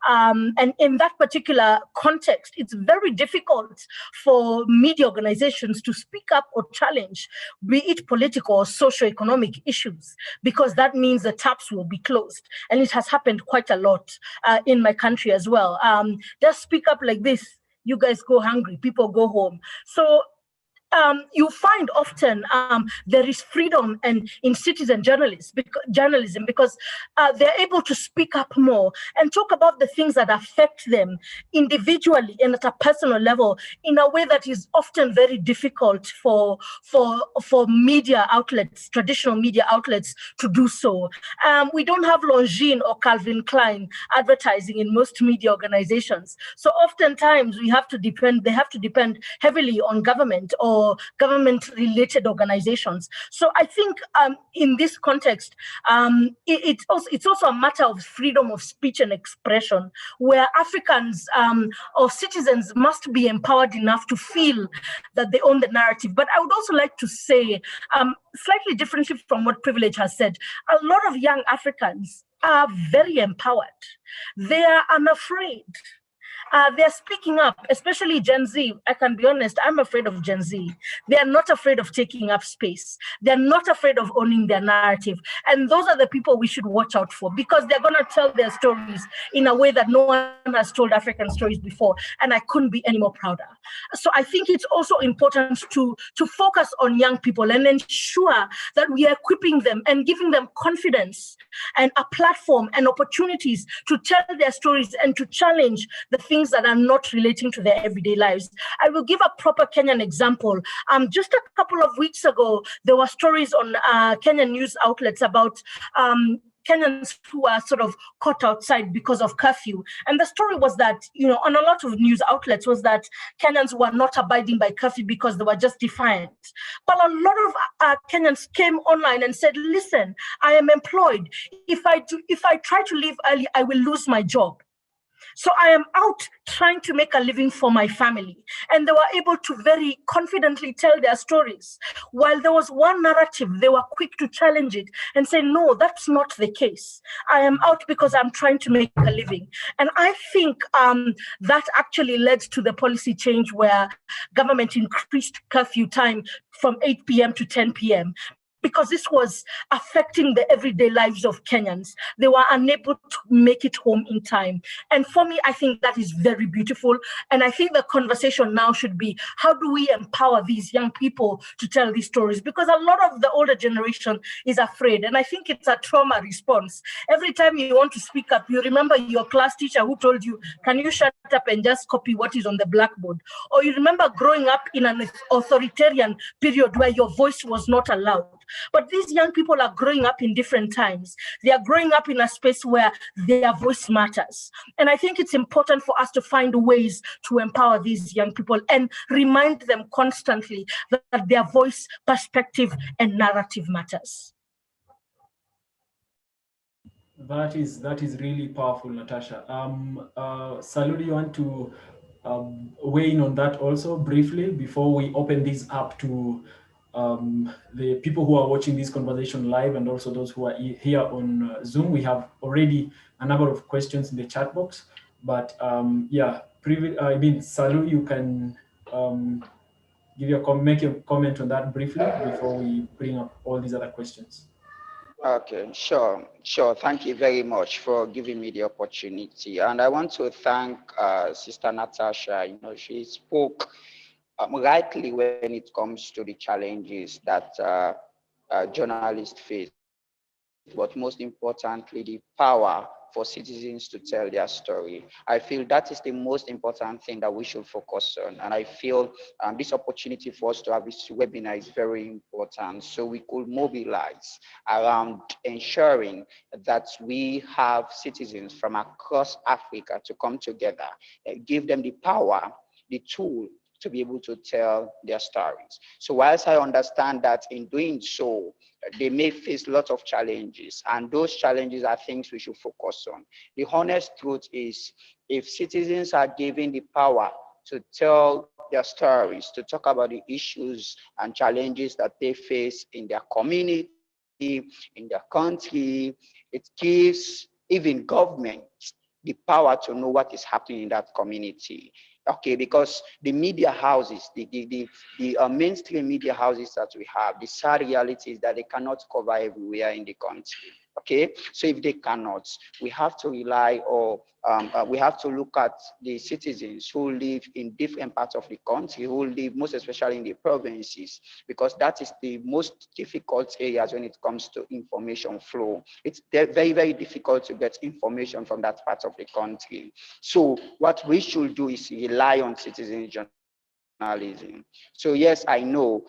And in that particular context, it's very difficult for media organizations to speak up or challenge, be it political or socio-economic issues, because that means the taps will be closed. And it has happened quite a lot in my country as well. Just speak up like this, you guys go hungry, people go home. So you find often there is freedom in citizen journalism because they're able to speak up more and talk about the things that affect them individually and at a personal level in a way that is often very difficult for media outlets, traditional media outlets, to do so. We don't have Longines or Calvin Klein advertising in most media organizations. So oftentimes they have to depend heavily on government or government-related organizations. So I think in this context, it's also a matter of freedom of speech and expression, where Africans or citizens must be empowered enough to feel that they own the narrative. But I would also like to say, slightly differently from what Privilege has said, a lot of young Africans are very empowered. They are unafraid. They're speaking up, especially Gen Z. I can be honest, I'm afraid of Gen Z. They're not afraid of taking up space. They're not afraid of owning their narrative. And those are the people we should watch out for, because they're going to tell their stories in a way that no one has told African stories before. And I couldn't be any more prouder. So I think it's also important to focus on young people and ensure that we are equipping them and giving them confidence and a platform and opportunities to tell their stories and to challenge the things that are not relating to their everyday lives. I will give a proper Kenyan example. Just a couple of weeks ago, there were stories on Kenyan news outlets about Kenyans who are sort of caught outside because of curfew. And the story was that, on a lot of news outlets, was that Kenyans were not abiding by curfew because they were just defiant. But a lot of Kenyans came online and said, listen, I am employed. If I try to leave early, I will lose my job. So I am out trying to make a living for my family. And they were able to very confidently tell their stories. While there was one narrative, they were quick to challenge it and say, no, that's not the case. I am out because I'm trying to make a living. And I think that actually led to the policy change where government increased curfew time from 8 p.m. to 10 p.m. because this was affecting the everyday lives of Kenyans. They were unable to make it home in time. And for me, I think that is very beautiful. And I think the conversation now should be, how do we empower these young people to tell these stories? Because a lot of the older generation is afraid. And I think it's a trauma response. Every time you want to speak up, you remember your class teacher who told you, can you shut up and just copy what is on the blackboard? Or you remember growing up in an authoritarian period where your voice was not allowed. But these young people are growing up in different times. They are growing up in a space where their voice matters. And I think it's important for us to find ways to empower these young people and remind them constantly that their voice, perspective, and narrative matters. That is really powerful, Natasha. Salud, you want to weigh in on that also briefly before we open this up to the people who are watching this conversation live and also those who are here on Zoom? We have already a number of questions in the chat box, but Salud, you can make a comment on that briefly before we bring up all these other questions. Okay, sure. Thank you very much for giving me the opportunity. And I want to thank Sister Natasha. She spoke rightly when it comes to the challenges that journalists face, but most importantly, the power for citizens to tell their story. I feel that is the most important thing that we should focus on. And I feel this opportunity for us to have this webinar is very important, so we could mobilize around ensuring that we have citizens from across Africa to come together and give them the power, the tool to be able to tell their stories. So whilst I understand that in doing so, they may face lots of challenges, and those challenges are things we should focus on. The honest truth is, if citizens are given the power to tell their stories, to talk about the issues and challenges that they face in their community, in their country. It gives even government the power to know what is happening in that community. Okay, because the media houses, the mainstream media houses that we have, the sad reality is that they cannot cover everywhere in the country. Okay, so if they cannot, we have to rely, or we have to look at the citizens who live in different parts of the country, who live most especially in the provinces, because that is the most difficult areas when it comes to information flow. It's very, very difficult to get information from that part of the country. So what we should do is rely on citizen journalism. So yes, I know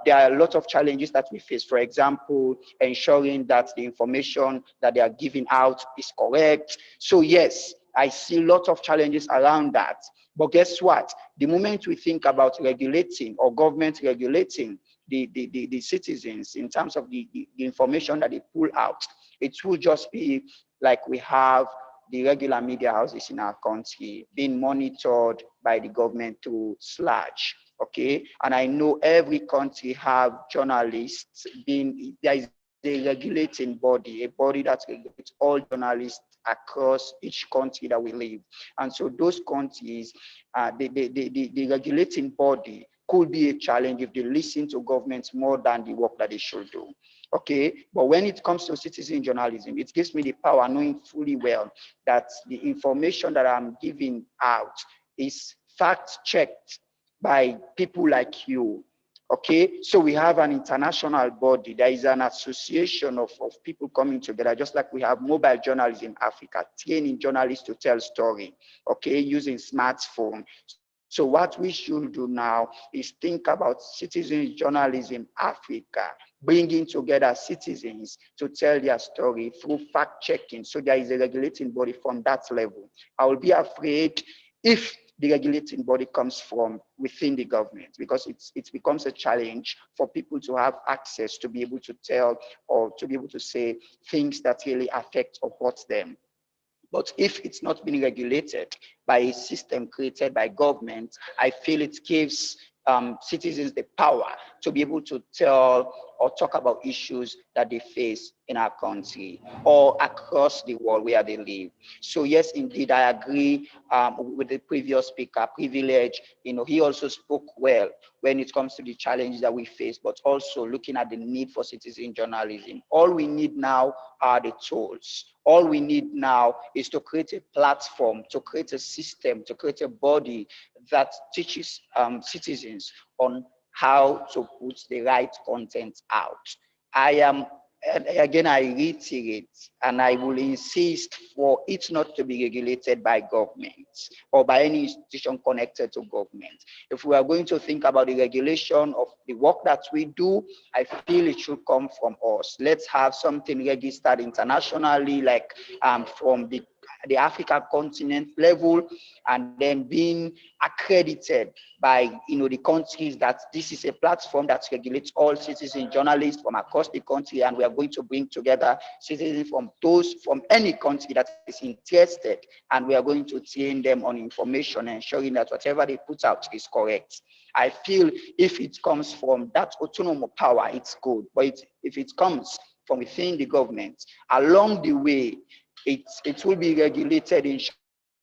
there are a lot of challenges that we face. For example, ensuring that the information that they are giving out is correct. So yes, I see a lot of challenges around that. But guess what? The moment we think about regulating or government regulating the citizens in terms of the information that they pull out, it will just be like we have the regular media houses in our country being monitored by the government to sludge. Okay, and I know every country have journalists being, there is a regulating body, a body that regulates all journalists across each country that we live. And so those countries, the regulating body could be a challenge if they listen to governments more than the work that they should do. Okay, but when it comes to citizen journalism, it gives me the power, knowing fully well that the information that I'm giving out is fact checked by people like you. Okay, so we have an international body. There is an association of people coming together, just like we have mobile journalism in Africa, training journalists to tell story, okay, using smartphone. So what we should do now is think about citizen journalism Africa, bringing together citizens to tell their story through fact checking. So there is a regulating body from that level. I will be afraid if the regulating body comes from within the government, because it becomes a challenge for people to have access to be able to tell or to be able to say things that really affect or hurt them. But if it's not being regulated by a system created by government, I feel it gives citizens the power to be able to tell or talk about issues that they face in our country or across the world where they live. So yes, indeed, I agree with the previous speaker, Privilege. He also spoke well when it comes to the challenges that we face, but also looking at the need for citizen journalism. All we need now are the tools. All we need now is to create a platform, to create a system, to create a body that teaches citizens on how to put the right content out. Again, I reiterate, and I will insist for it not to be regulated by government or by any institution connected to government. If we are going to think about the regulation of the work that we do, I feel it should come from us. Let's have something registered internationally, like from the African continent level, and then being accredited by the countries that this is a platform that regulates all citizen journalists from across the country, and we are going to bring together citizens from any country that is interested, and we are going to train them on information, ensuring that whatever they put out is correct. I feel if it comes from that autonomous power, it's good, but if it comes from within the government, along the way, it will be regulated in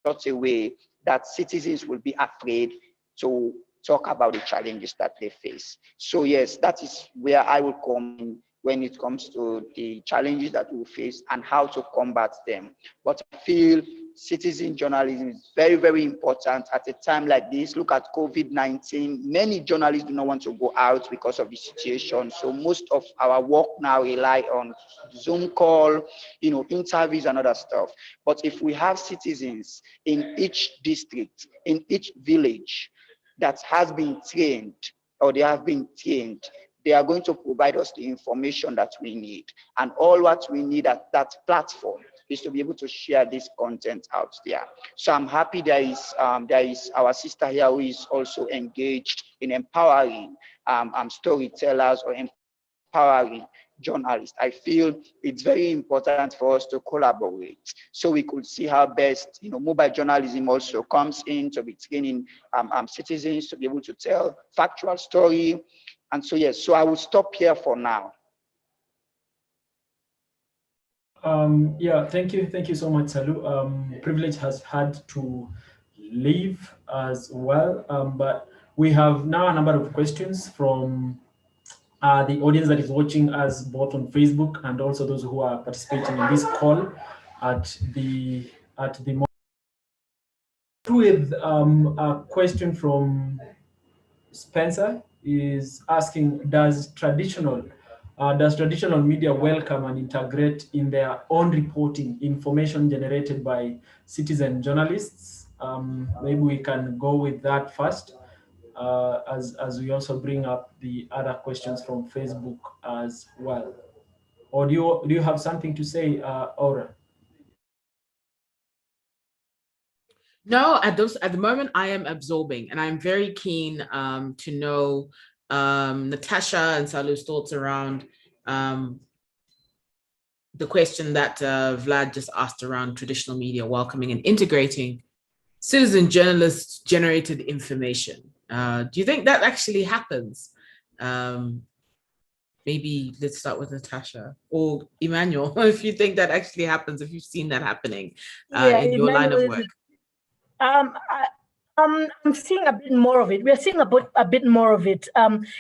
such a way that citizens will be afraid to talk about the challenges that they face. So yes, that is where I will come in when it comes to the challenges that we face and how to combat them. But I feel citizen journalism is very, very important at a time like this. Look at COVID-19. Many journalists do not want to go out because of the situation. So most of our work now rely on Zoom call, interviews and other stuff. But if we have citizens in each district, in each village that has been trained, or they have been trained, they are going to provide us the information that we need. And all what we need at that platform is to be able to share this content out there. So I'm happy there is our sister here who is also engaged in empowering storytellers or empowering journalists. I feel it's very important for us to collaborate so we could see how best mobile journalism also comes in to be training citizens to be able to tell factual story. And so yes, so I will stop here for now. Yeah, thank you so much, Salu. Privilege has had to leave as well, but we have now a number of questions from the audience that is watching us both on Facebook and also those who are participating in this call at the moment. With a question from Spencer is asking, does traditional media welcome and integrate in their own reporting information generated by citizen journalists? Maybe we can go with that first, as we also bring up the other questions from Facebook as well. Or do you have something to say, Aura? No, at the moment I am absorbing, and I'm very keen to know Natasha and Salu's thoughts around the question that Vlad just asked around traditional media welcoming and integrating citizen journalists generated information. Do you think that actually happens? Maybe let's start with Natasha or Emmanuel, if you think that actually happens, if you've seen that happening in your line of work. I'm seeing a bit more of it. We are seeing a bit more of it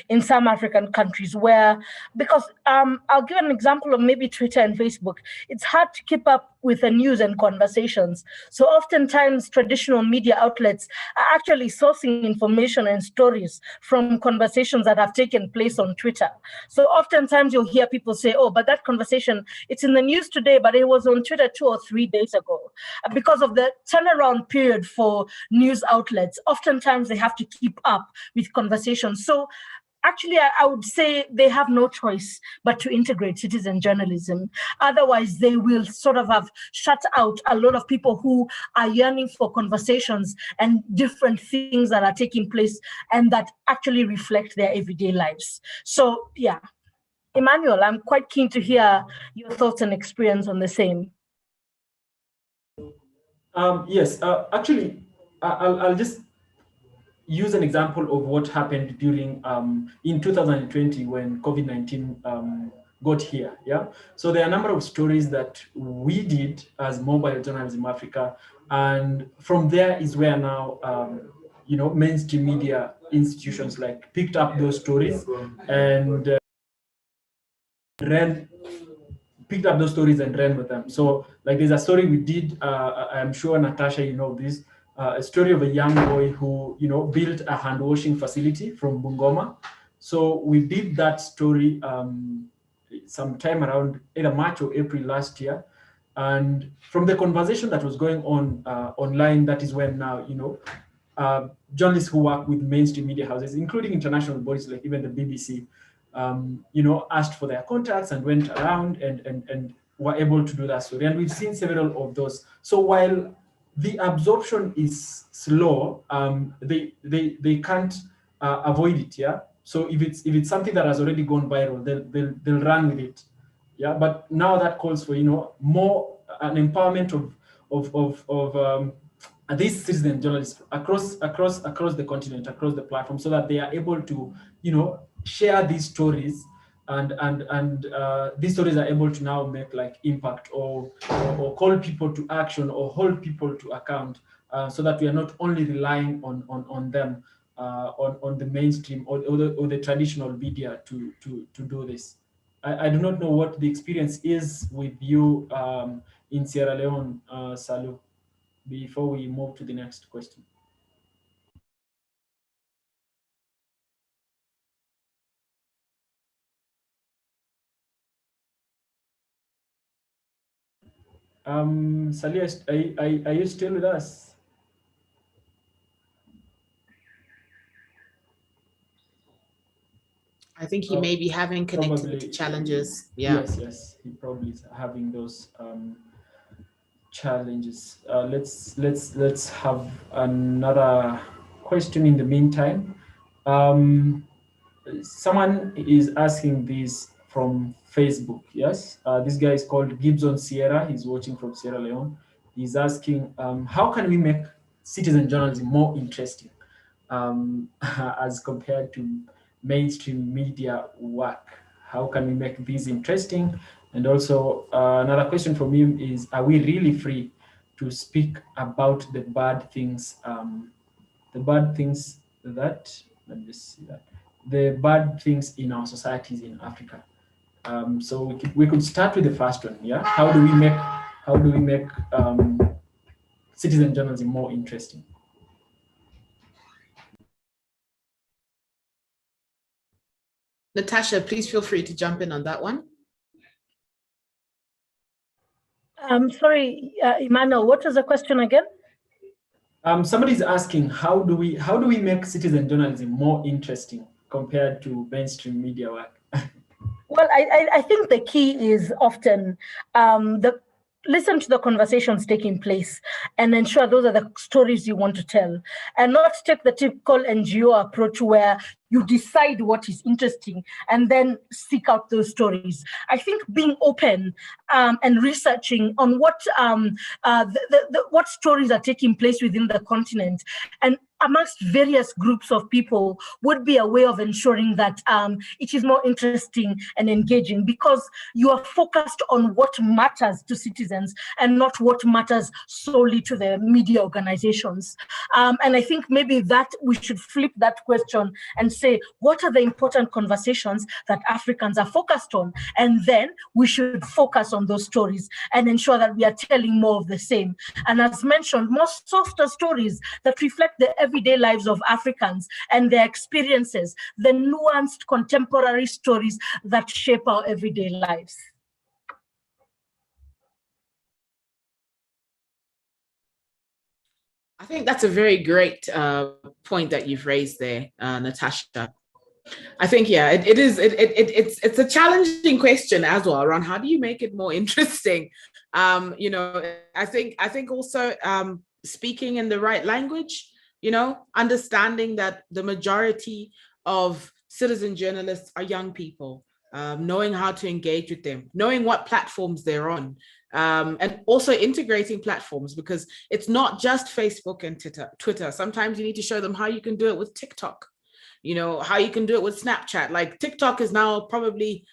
in some African countries where, because I'll give an example of maybe Twitter and Facebook. It's hard to keep up with the news and conversations. So oftentimes traditional media outlets are actually sourcing information and stories from conversations that have taken place on Twitter. So oftentimes you'll hear people say, oh, but that conversation, it's in the news today, but it was on Twitter 2 or 3 days ago. Because of the turnaround period for news outlets, oftentimes they have to keep up with conversations. So actually, I would say they have no choice but to integrate citizen journalism. Otherwise, they will sort of have shut out a lot of people who are yearning for conversations and different things that are taking place and that actually reflect their everyday lives. So, yeah. Emmanuel, I'm quite keen to hear your thoughts and experience on the same. Yes, actually, I'll just use an example of what happened during in 2020 when COVID-19 got here. Yeah, so there are a number of stories that we did as Mobile Journalism Africa, and from there is where now mainstream media institutions like picked up those stories and picked up those stories and ran with them. So like there's a story we did, I'm sure Natasha, you know this, a story of a young boy who, built a hand washing facility from Bungoma. So we did that story sometime around either March or April last year. And from the conversation that was going on online, that is when now, journalists who work with mainstream media houses, including international bodies like even the BBC, asked for their contacts and went around and were able to do that story. And we've seen several of those. So while the absorption is slow, they can't avoid it. Yeah. So if it's something that has already gone viral, they'll run with it. Yeah. But now that calls for more an empowerment of these citizen journalists across the continent, across the platform, so that they are able to share these stories and these stories are able to now make like impact or call people to action or hold people to account, so that we are not only relying on them, on the mainstream or the traditional media to do this. I do not know what the experience is with you in Sierra Leone, Salu, before we move to the next question. Sally, are you still with us? I think he may be having connectivity challenges. Yeah. Yes, he probably is having those challenges. Let's have another question in the meantime. Someone is asking this from Facebook. Yes, this guy is called Gibson Sierra. He's watching from Sierra Leone. He's asking, how can we make citizen journalism more interesting as compared to mainstream media work? How can we make these interesting? And also another question from him is, are we really free to speak about the bad things that, let me just see that, the bad things in our societies in Africa? So we could start with the first one. Yeah, how do we make citizen journalism more interesting? Natasha, please feel free to jump in on that one. Sorry, Emmanuel, what was the question again? Somebody's asking, how do we make citizen journalism more interesting compared to mainstream media work? Well, I think the key is often listen to the conversations taking place and ensure those are the stories you want to tell, and not take the typical NGO approach where you decide what is interesting and then seek out those stories. I think being open and researching on what what stories are taking place within the continent and amongst various groups of people would be a way of ensuring that it is more interesting and engaging, because you are focused on what matters to citizens and not what matters solely to the media organizations. And I think maybe that we should flip that question and say, what are the important conversations that Africans are focused on? And then we should focus on those stories and ensure that we are telling more of the same. And as mentioned, more softer stories that reflect the everyday lives of Africans and their experiences, the nuanced contemporary stories that shape our everyday lives. I think that's a very great point that you've raised there, Natasha. I think, yeah, it's a challenging question as well around how do you make it more interesting. You know, I think also speaking in the right language, you know, understanding that the majority of citizen journalists are young people, knowing how to engage with them, knowing what platforms they're on, and also integrating platforms, because it's not just Facebook and Twitter. Sometimes you need to show them how you can do it with TikTok, you know, how you can do it with Snapchat. Like TikTok is now probably,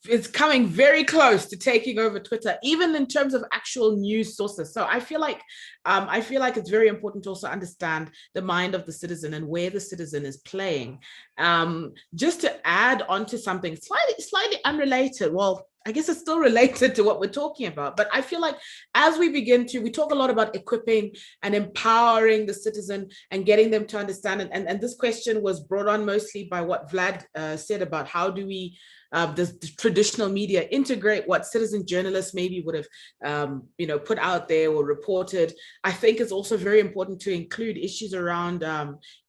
it's coming very close to taking over Twitter, even in terms of actual news sources. So I feel like it's very important to also understand the mind of the citizen and where the citizen is playing. Just to add on to something slightly unrelated, well, I guess it's still related to what we're talking about, but I feel like as we talk a lot about equipping and empowering the citizen and getting them to understand, and this question was brought on mostly by what Vlad said about how do we, does the traditional media integrate what citizen journalists maybe would have, you know, put out there or reported. I think it's also very important to include issues around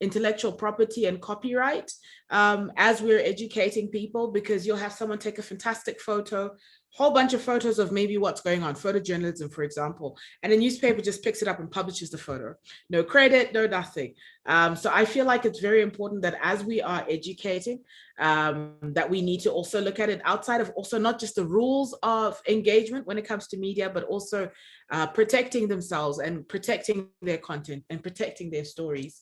intellectual property and copyright as we're educating people, because you'll have someone take a fantastic photo, whole bunch of photos of maybe what's going on, photojournalism, for example, and a newspaper just picks it up and publishes the photo. No credit, no nothing. So I feel like it's very important that as we are educating, that we need to also look at it outside of also not just the rules of engagement when it comes to media, but also protecting themselves and protecting their content and protecting their stories.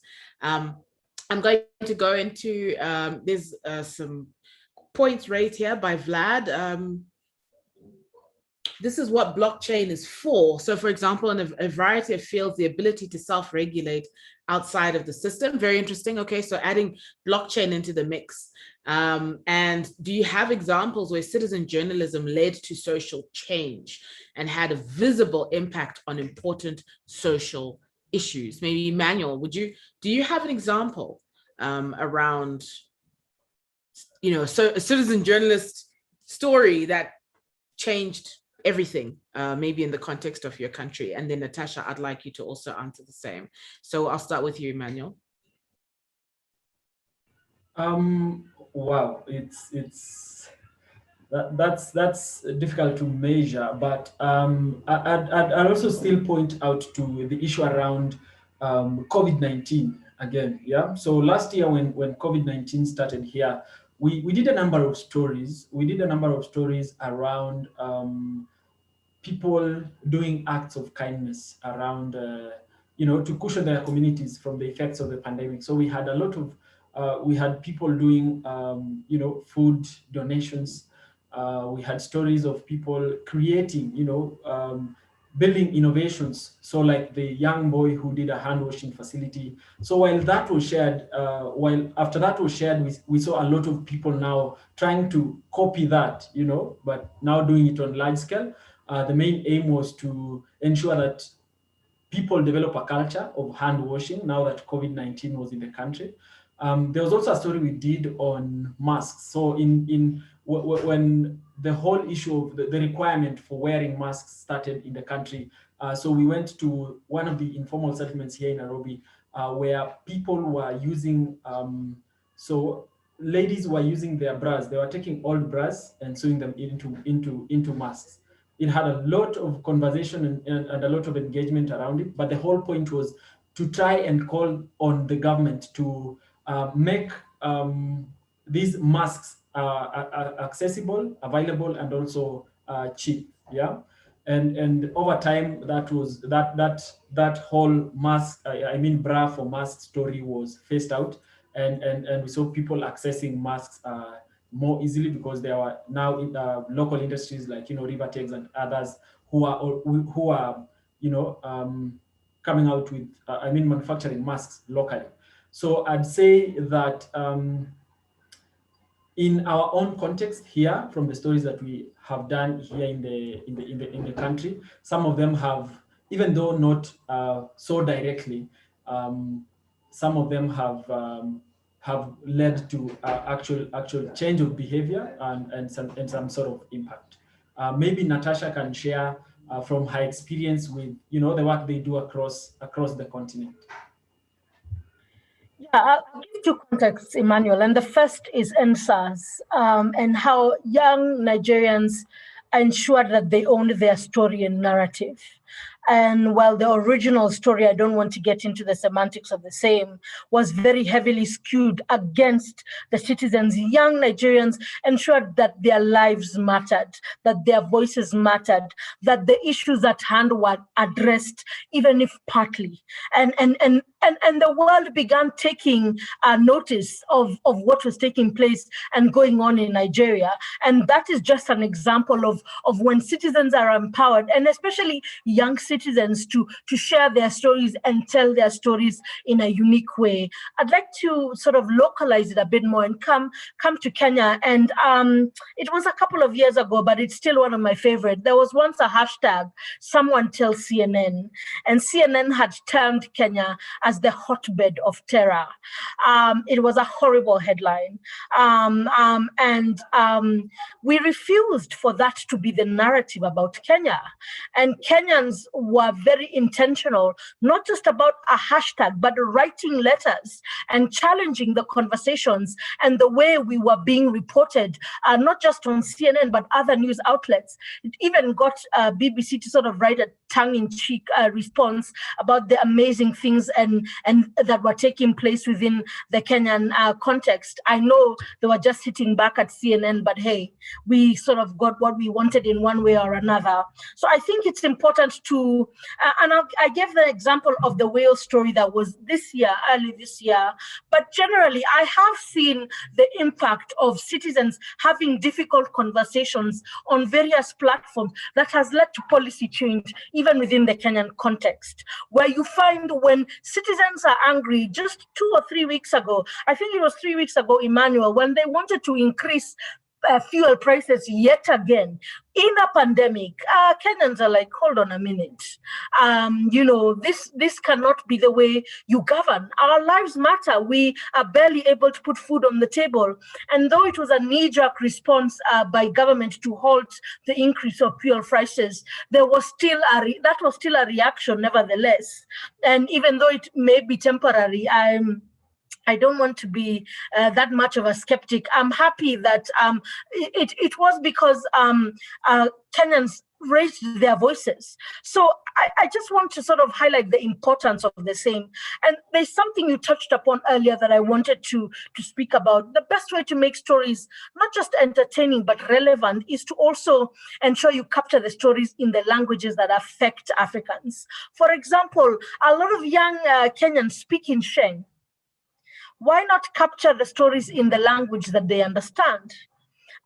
I'm going to go into, there's some points raised here by Vlad. This is what blockchain is for. So for example, in a variety of fields, the ability to self-regulate outside of the system. Very interesting. Okay, so adding blockchain into the mix. And do you have examples where citizen journalism led to social change and had a visible impact on important social issues? Maybe Emmanuel, do you have an example around, you know, so a citizen journalist story that changed everything, maybe in the context of your country? And then Natasha, I'd like you to also answer the same. So I'll start with you, Emmanuel. Wow, that's difficult to measure, but I'd also still point out to the issue around COVID-19 again. Yeah. So last year when COVID-19 started here, we did a number of stories. We did a number of stories around people doing acts of kindness around, you know, to cushion their communities from the effects of the pandemic. So we had a lot of we had people doing, food donations. We had stories of people creating, building innovations. So like the young boy who did a hand washing facility. So while that was shared, after that was shared, we saw a lot of people now trying to copy that, but now doing it on large scale. The main aim was to ensure that people develop a culture of hand washing now that COVID-19 was in the country. There was also a story we did on masks. So when the whole issue of the requirement for wearing masks started in the country, so we went to one of the informal settlements here in Nairobi, where people were using, so ladies were using their bras. They were taking old bras and sewing them into masks. It had a lot of conversation and a lot of engagement around it, but the whole point was to try and call on the government to make these masks accessible, available, and also cheap. Yeah, and over time, that whole mask, bra for mask story was phased out, and we saw people accessing masks more easily because there are now local industries like Rivertex and others who are coming out with manufacturing masks locally. So I'd say that in our own context here, from the stories that we have done here in the country, some of them have, even though not so directly, some of them have led to actual change of behavior and some sort of impact. Maybe Natasha can share from her experience with the work they do across the continent. Yeah, I'll give two contexts, Emmanuel. And the first is NSAS and how young Nigerians ensured that they owned their story and narrative. And while the original story, I don't want to get into the semantics of the same, was very heavily skewed against the citizens, young Nigerians ensured that their lives mattered, that their voices mattered, that the issues at hand were addressed, even if partly. And the world began taking notice of what was taking place and going on in Nigeria. And that is just an example of when citizens are empowered, and especially young citizens to share their stories and tell their stories in a unique way. I'd like to sort of localize it a bit more and come to Kenya. And it was a couple of years ago, but it's still one of my favorite. There was once a hashtag, someone tell CNN, and CNN had termed Kenya as the hotbed of terror. It was a horrible headline. And we refused for that to be the narrative about Kenya. And Kenyans were very intentional, not just about a hashtag, but writing letters and challenging the conversations and the way we were being reported, not just on CNN, but other news outlets. It even got BBC to sort of write a tongue-in-cheek response about the amazing things and that were taking place within the Kenyan context. I know they were just hitting back at CNN, but hey, we sort of got what we wanted in one way or another. So I think it's important to, and I gave the example of the whale story that was early this year, but generally I have seen the impact of citizens having difficult conversations on various platforms that has led to policy change, even within the Kenyan context, where you find when citizens are angry, just 2 or 3 weeks ago, I think it was 3 weeks ago, Emmanuel, when they wanted to increase fuel prices yet again in a pandemic, Kenyans are like, hold on a minute. This cannot be the way you govern. Our lives matter. We are barely able to put food on the table. And though it was a knee-jerk response by government to halt the increase of fuel prices, that was still a reaction nevertheless. And even though it may be temporary, I don't want to be that much of a skeptic. I'm happy that it was because Kenyans raised their voices. So I just want to sort of highlight the importance of the same. And there's something you touched upon earlier that I wanted to speak about. The best way to make stories not just entertaining but relevant is to also ensure you capture the stories in the languages that affect Africans. For example, a lot of young Kenyans speak in Sheng. why not capture the stories in the language that they understand?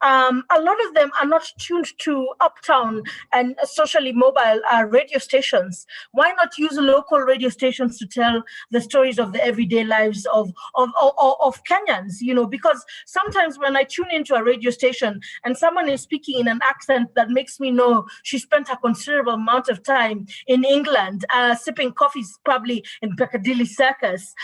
A lot of them are not tuned to uptown and socially mobile radio stations. Why not use local radio stations to tell the stories of the everyday lives of Kenyans? You know, because sometimes when I tune into a radio station and someone is speaking in an accent that makes me know she spent a considerable amount of time in England, sipping coffees probably in Piccadilly Circus,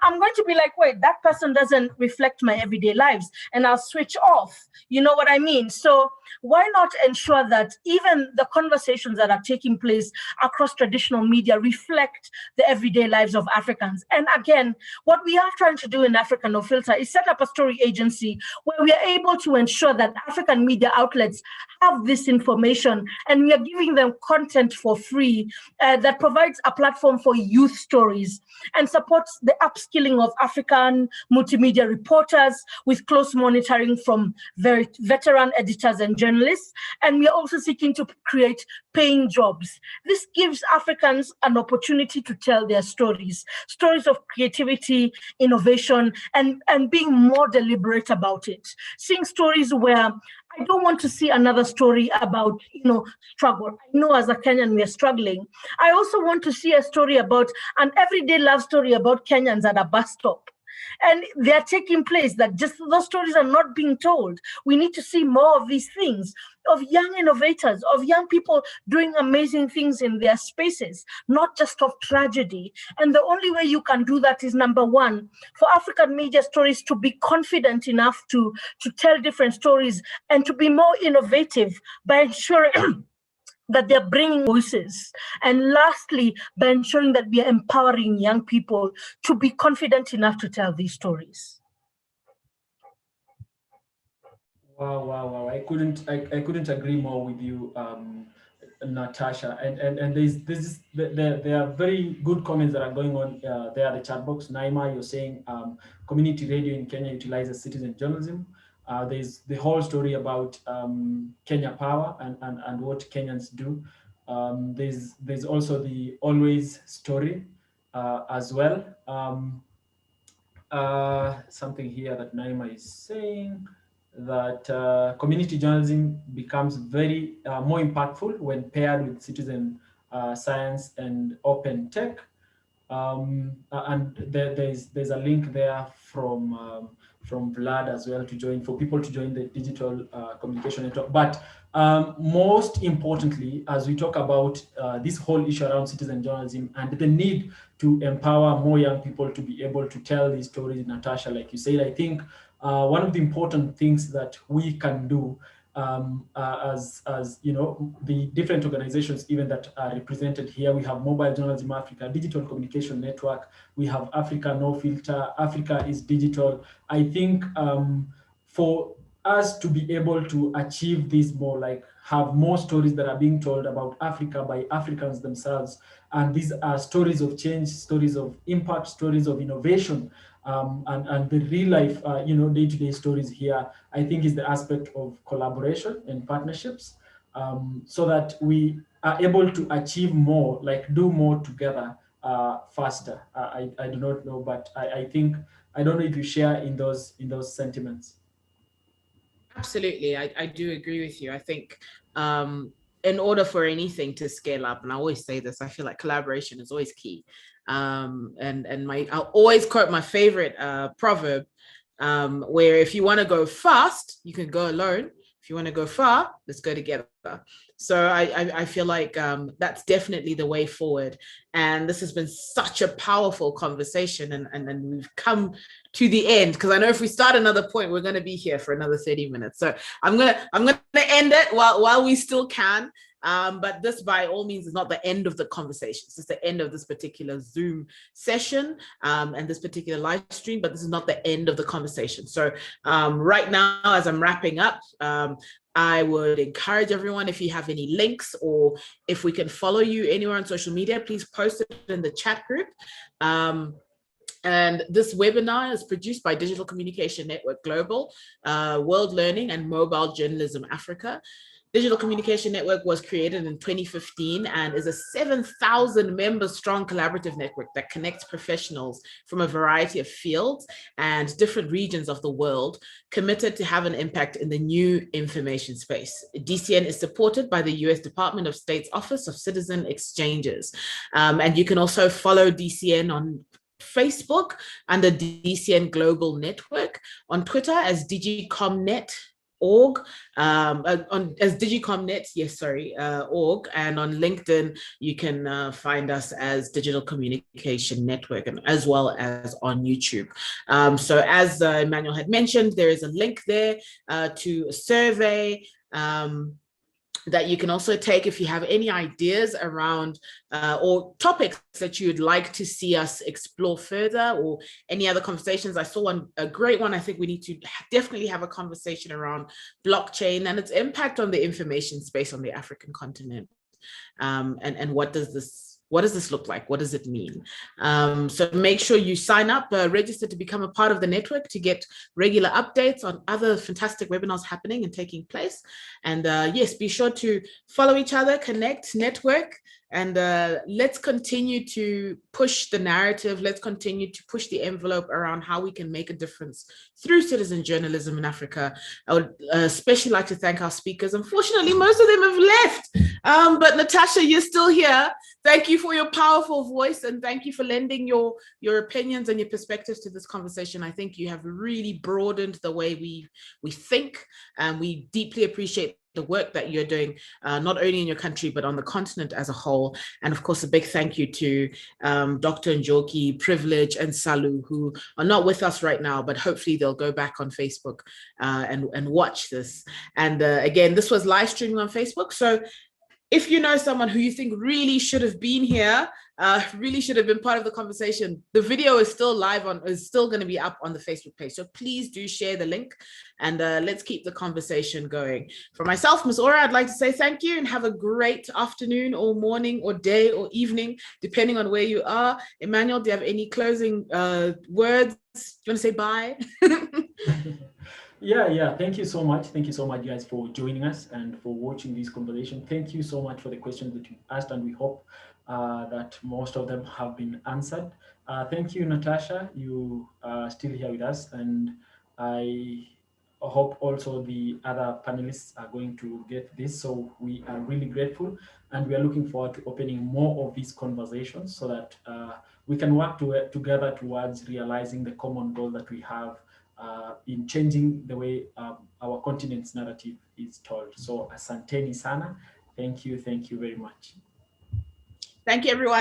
I'm going to be like, wait, that person doesn't reflect my everyday lives, and I'll switch off. You know what I mean? So why not ensure that even the conversations that are taking place across traditional media reflect the everyday lives of Africans? And again, what we are trying to do in Africa No Filter is set up a story agency where we are able to ensure that African media outlets have this information, and we are giving them content for free that provides a platform for youth stories and supports the upskilling of African multimedia reporters with close monitoring from very veteran editors and journalists. And we are also seeking to create paying jobs. This gives Africans an opportunity to tell their stories, stories of creativity, innovation, and being more deliberate about it. Seeing stories where I don't want to see another story about, struggle. I know as a Kenyan we are struggling. I also want to see a story about an everyday love story about Kenyans at a bus stop. And they are taking place, that just those stories are not being told. We need to see more of these things, of young innovators, of young people doing amazing things in their spaces, not just of tragedy. And the only way you can do that is, number one, for African media stories to be confident enough to tell different stories and to be more innovative by ensuring that they're bringing voices. And lastly, by ensuring that we are empowering young people to be confident enough to tell these stories. Wow. I couldn't agree more with you, Natasha. And there are very good comments that are going on there, the chat box. Naima, you're saying community radio in Kenya utilizes citizen journalism. There's the whole story about Kenya Power and what Kenyans do. There's also the always story as well. Something here that Naima is saying, that community journalism becomes very more impactful when paired with citizen science and open tech. And there's a link there from Vlad as well to join, for people to join the digital communication network. But most importantly, as we talk about this whole issue around citizen journalism and the need to empower more young people to be able to tell these stories, Natasha, like you said, I think one of the important things that we can do as the different organizations even that are represented here. We have Mobile Journalism Africa, Digital Communication Network, we have Africa No Filter, Africa is Digital. I think for us to be able to achieve this more, like have more stories that are being told about Africa by Africans themselves, and these are stories of change, stories of impact, stories of innovation, and the real life, day-to-day stories here, I think is the aspect of collaboration and partnerships, so that we are able to achieve more, like do more together faster. I do not know, but I think, I don't know if you share in those sentiments. Absolutely, I do agree with you. I think in order for anything to scale up, and I always say this, I feel like collaboration is always key. And I'll always quote my favorite proverb, where if you want to go fast, you can go alone. If you want to go far, let's go together. So I feel like that's definitely the way forward. And this has been such a powerful conversation, and we've come to the end, because I know if we start another point, we're going to be here for another 30 minutes. So I'm gonna end it while we still can. But this, by all means, is not the end of the conversation. It's just the end of this particular Zoom session and this particular live stream, but this is not the end of the conversation. So right now, as I'm wrapping up, I would encourage everyone, if you have any links or if we can follow you anywhere on social media, please post it in the chat group. And this webinar is produced by Digital Communication Network Global, World Learning, and Mobile Journalism Africa. Digital Communication Network was created in 2015 and is a 7,000 member strong collaborative network that connects professionals from a variety of fields and different regions of the world committed to have an impact in the new information space. DCN is supported by the US Department of State's Office of Citizen Exchanges. And you can also follow DCN on Facebook under DCN Global Network, on Twitter as DigiComNet org, as DigiComNet, org, and on LinkedIn you can find us as Digital Communication Network, and as well as on YouTube. So as Emmanuel had mentioned, there is a link there to a survey that you can also take if you have any ideas around or topics that you'd like to see us explore further, or any other conversations. I saw a great one. I think we need to definitely have a conversation around blockchain and its impact on the information space on the African continent. And what does this look like? What does it mean? So make sure you sign up, register to become a part of the network to get regular updates on other fantastic webinars happening and taking place. And yes, be sure to follow each other, connect, network, and let's continue to push the narrative. Let's continue to push the envelope around how we can make a difference through citizen journalism in Africa. I would especially like to thank our speakers. Unfortunately, most of them have left, but Natasha, you're still here. Thank you for your powerful voice, and thank you for lending your opinions and your perspectives to this conversation. I think you have really broadened the way we think, and we deeply appreciate the work that you're doing, not only in your country, but on the continent as a whole. And of course, a big thank you to Dr. Njoki, Privilege, and Salu, who are not with us right now, but hopefully they'll go back on Facebook and watch this. And again, this was live streaming on Facebook. So if you know someone who you think really should have been here, really should have been part of the conversation, the video is still live is still going to be up on the Facebook page. So please do share the link, and let's keep the conversation going. For myself, Ms. Ora, I'd like to say thank you and have a great afternoon or morning or day or evening, depending on where you are. Emmanuel, do you have any closing words? Do you want to say bye? Yeah. Thank you so much. Thank you so much, guys, for joining us and for watching this conversation. Thank you so much for the questions that you asked, and we hope that most of them have been answered. Thank you, Natasha. You are still here with us, and I hope also the other panelists are going to get this. So we are really grateful, and we are looking forward to opening more of these conversations so that we can work together towards realizing the common goal that we have in changing the way our continent's narrative is told. So asanteni sana. Thank you very much. Thank you, everyone.